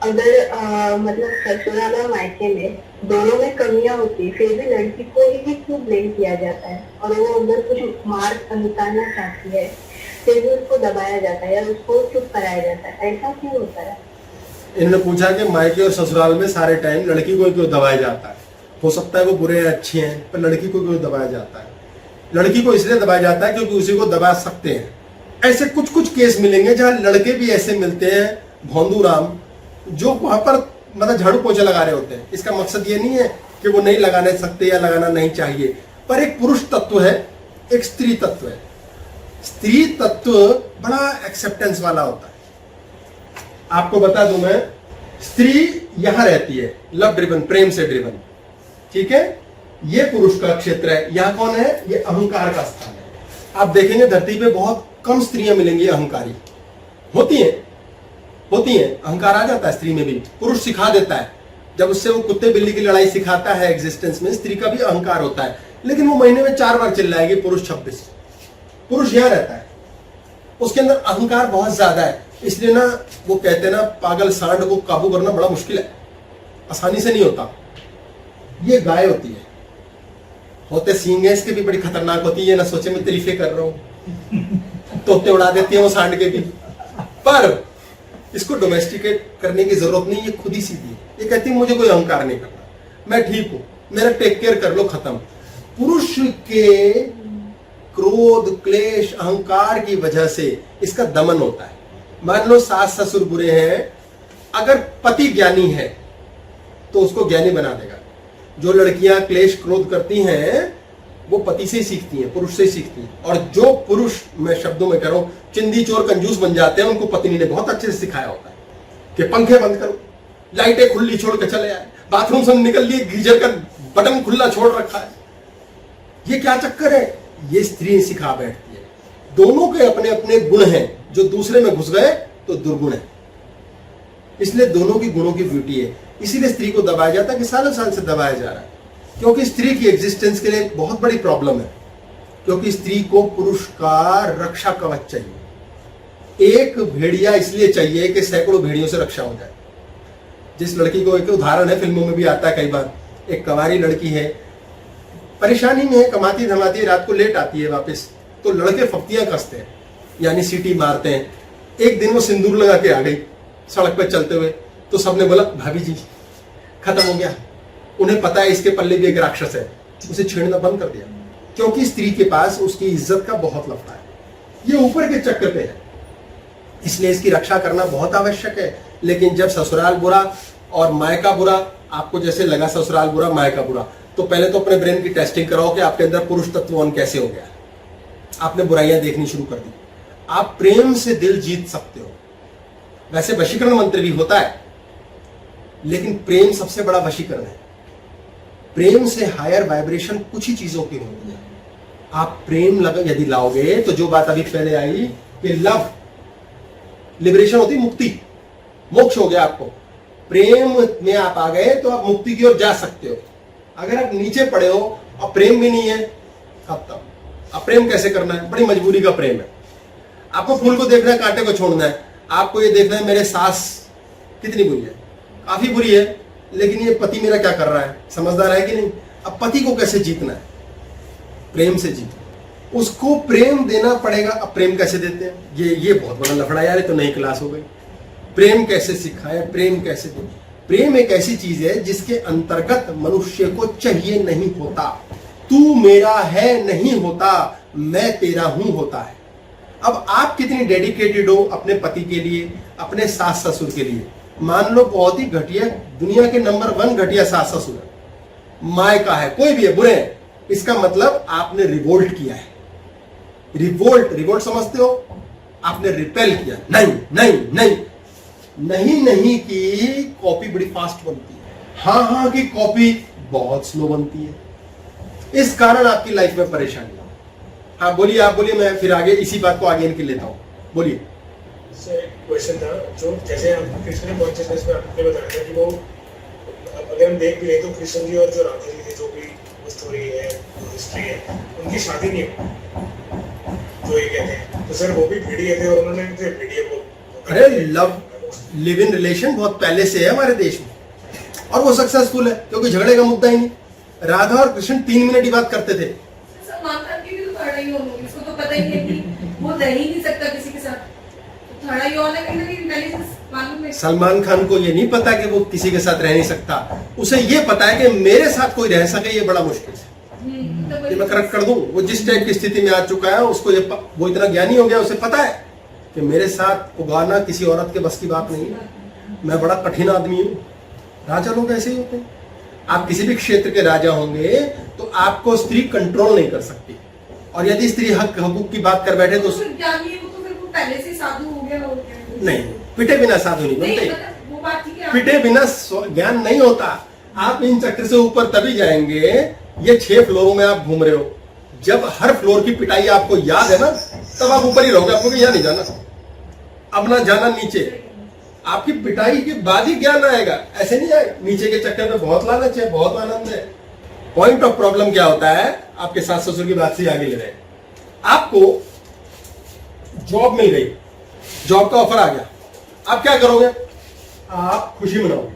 अगर मतलब ससुराल और मायके में दोनों में कमियां होती, फिर भी लड़की को ही क्यों ब्लेम किया जाता है, और वो अगर कुछ मार्क निकालना चाहती है फिर भी उसको दबाया जाता है या उसको चुप कराया जाता है, ऐसा क्यों होता है? इन्होंने पूछा कि मायके और ससुराल में सारे टाइम लड़की को क्यों दबाया जाता है। हो सकता है वो बुरे हैं अच्छे हैं, पर लड़की को क्यों दबाया जाता है? लड़की को इसलिए दबाया जाता है क्योंकि उसी को दबा सकते हैं। ऐसे कुछ कुछ केस मिलेंगे जहां लड़के भी ऐसे मिलते हैं भोंदू राम, जो वहां पर मतलब झाड़ू पोछा लगा रहे होते हैं। इसका मकसद ये नहीं है कि वो नहीं लगाने सकते या लगाना नहीं चाहिए, पर एक पुरुष तत्व है, एक स्त्री तत्व है। स्त्री तत्व बड़ा एक्सेप्टेंस वाला होता है। आपको बता दूं मैं, स्त्री यहां रहती है लव ड्रिवन, प्रेम से ड्रिवन, ठीक है। ये पुरुष का क्षेत्र है। यहां कौन है? ये अहंकार का स्थान है। आप देखेंगे धरती पे बहुत कम स्त्रियां मिलेंगी अहंकारी। होती हैं, अहंकार आ जाता है स्त्री में भी, पुरुष सिखा देता है। जब उससे वो कुत्ते बिल्ली की लड़ाई सिखाता है एग्जिस्टेंस में, स्त्री का भी अहंकार होता है, लेकिन वो महीने में 4 बार चिल्लाएगी, पुरुष 26। पुरुष यहां रहता है, उसके अंदर अहंकार बहुत ज्यादा है। इसलिए ना वो कहते हैं ना, पागल सांड को काबू करना बड़ा मुश्किल है, आसानी से नहीं होता। ये गाय होती है, होते सींग है इसके भी, बड़ी खतरनाक होती है। ना सोचे मैं तारीफें कर रहा हूं, तोते उड़ा देती है वो सांड के भी, पर इसको डोमेस्टिकेट करने की जरूरत नहीं, ये खुद ही सीधी है। ये कहती है मुझे कोई अहंकार नहीं करना, मैं ठीक हूं, मेरा टेक केयर कर लो, खत्म। पुरुष के क्रोध क्लेश अहंकार की वजह से इसका दमन होता है। मान लो सास ससुर बुरे हैं, अगर पति ज्ञानी है तो उसको ज्ञानी बना देगा। जो लड़कियां क्लेश क्रोध करती हैं वो पति से ही सीखती हैं, पुरुष से ही सीखती हैं। और जो पुरुष, मैं शब्दों में कह रहा हूं, चिंदी चोर कंजूस बन जाते हैं, उनको पत्नी ने बहुत अच्छे से सिखाया होता है कि पंखे बंद करो, लाइटें खुली छोड़ के चले आए, बाथरूम से निकल लिए, गीजर का बटन खुला छोड़ रखा है। ये क्या चक्कर है? ये स्त्री सिखा बैठती है। दोनों के अपने अपने गुण हैं, जो दूसरे में घुस गए तो दुर्गुण है। इसलिए दोनों की गुणों की ब्यूटी है। इसीलिए स्त्री को दबाया जाता है कि सालों साल से दबाया जा रहा है, क्योंकि स्त्री की एग्जिस्टेंस के लिए बहुत बड़ी प्रॉब्लम है। क्योंकि स्त्री को पुरुष का रक्षा कवच चाहिए। एक भेड़िया इसलिए चाहिए कि सैकड़ों भेड़ियों से रक्षा हो जाए। जिस लड़की को, एक उदाहरण है, फिल्मों में भी आता है कई बार, एक कंवारी लड़की है, परेशानी में है, कमाती धमाती रात को लेट आती है वापस, तो लड़के फप्तियां कसते हैं, यानी सीटी मारते हैं। एक दिन वो सिंदूर लगा के आ गई सड़क पर चलते हुए, तो सबने बोला भाभी जी खत्म हो गया। उन्हें पता है इसके पल्ले भी एक राक्षस है, उसे छेड़ना बंद कर दिया, क्योंकि स्त्री के पास उसकी इज्जत का बहुत लफड़ा है। ये ऊपर के चक्कर पे है, इसलिए इसकी रक्षा करना बहुत आवश्यक है। लेकिन जब ससुराल बुरा और मायका बुरा, आपको जैसे लगा ससुराल बुरा मायका बुरा, तो पहले तो अपने ब्रेन की टेस्टिंग कराओ कि आपके अंदर पुरुष तत्व ऑन कैसे हो गया। आपने बुराइयां देखनी शुरू कर दी। आप प्रेम से दिल जीत सकते हो। वैसे वशीकरण मंत्र भी होता है, लेकिन प्रेम सबसे बड़ा वशीकरण है। प्रेम से हायर वाइब्रेशन कुछ ही चीजों की होती है। आप प्रेम यदि लाओगे तो जो बात अभी पहले आई कि लव लिबरेशन होती, मुक्ति, मोक्ष हो गया आपको। प्रेम में आप आ गए तो आप मुक्ति की ओर जा सकते हो। अगर आप नीचे पड़े हो और प्रेम भी नहीं है, अब प्रेम कैसे करना है? बड़ी मजबूरी का प्रेम है। आपको फूल को देखना है, कांटे को छोड़ना है। आपको ये देखना है मेरे सास कितनी बुरी है, काफी बुरी है, लेकिन ये पति मेरा क्या कर रहा है, समझदार है कि नहीं। अब पति को कैसे जीतना है? प्रेम से जीतो, उसको प्रेम देना पड़ेगा। अब प्रेम कैसे देते हैं? ये बहुत बड़ा लफड़ा यार, ये तो नई क्लास हो गई। प्रेम कैसे सिखाए, प्रेम कैसे दे? प्रेम एक ऐसी चीज है जिसके अंतर्गत मनुष्य को चाहिए नहीं होता। तू मेरा है नहीं होता, मैं तेरा हूं होता है। अब आप कितनी डेडिकेटेड हो अपने पति के लिए, अपने सास ससुर के लिए। मान लो बहुत ही घटिया, दुनिया के नंबर 1 घटिया सास ससुर है, मायका है, कोई भी है, बुरे हैं, इसका मतलब आपने रिवोल्ट किया है। रिवोल्ट समझते हो? आपने रिपेल किया। नहीं नहीं नहीं नहीं नहीं की कॉपी बड़ी फास्ट बनती है, हाँ की कॉपी बहुत स्लो बनती है। इस कारण आपकी लाइफ में परेशानी। हाँ बोलिए, आप बोलिए, मैं फिर आगे इसी बात को आगे इनके लेता हूँ। बोलिए। सर क्वेश्चन था जो जैसे हम कृष्ण कॉन्शियसनेस में आपने बताया था कि वो अगर हम देख भी ले तो कृष्ण जी और जो राधा जी थे, जो भी वो स्टोरी है, जो हिस्ट्री है, उनकी शादी नहीं हुई जो ये कहते हैं। तो सर वो भी पीढ़ी थे और उन्होंने पीढ़ी को, अरे लिव इन रिलेशन बहुत पहले से है हमारे देश में और वो सक्सेसफुल है क्योंकि झगड़े का मुद्दा ही नहीं। राधा और कृष्ण 3 मिनट ही बात करते थे। सलमान खान की भी तो थर्ड आई ऑन होगी, इसको तो पता ही है कि वो रह ही नहीं सकता किसी के साथ। थर्ड आई ऑन है कहीं ना कहीं इंटेलिजेंस मालूम है। सलमान खान को ये नहीं पता कि वो किसी के साथ रह नहीं सकता, उसे ये पता है कि मेरे साथ कोई रह सके ये बड़ा मुश्किल है। ये मैं करेक्ट कर दूं, वो जिस टाइप की स्थिति में आ चुका है उसको वो इतना ज्ञानी हो गया, उसे पता है कि मेरे साथ उगाना किसी औरत के बस की बात नहीं है, मैं बड़ा कठिन आदमी हूं। राजा लोग ऐसे ही होते हैं। आप किसी भी क्षेत्र के राजा होंगे तो आपको स्त्री कंट्रोल नहीं कर सकती, और यदि स्त्री हक हकूक की बात कर बैठे तो पहले से साधु हो गया हो गया। नहीं, पिटे बिना साधु नहीं बनते। वो बात ठीक है, पिटे बिना ज्ञान नहीं होता। आप इन चक्र से ऊपर तभी जाएंगे, ये 6 फ्लोरों में आप घूम रहे हो, जब हर फ्लोर की पिटाई आपको याद है ना, तब आप ऊपर ही रहोगे, आपको यहाँ नहीं जाना, अब ना जाना नीचे। आपकी पिटाई के बाद ही ज्ञान आएगा, ऐसे नहीं आए। नीचे के चक्कर में बहुत लालच है, बहुत आनंद है। पॉइंट ऑफ प्रॉब्लम क्या होता है? आपके सास ससुर की बात से आगे ले रहे हैं। आपको जॉब मिल गई, जॉब का ऑफर आ गया, आप क्या करोगे? आप खुशी मनाओगे,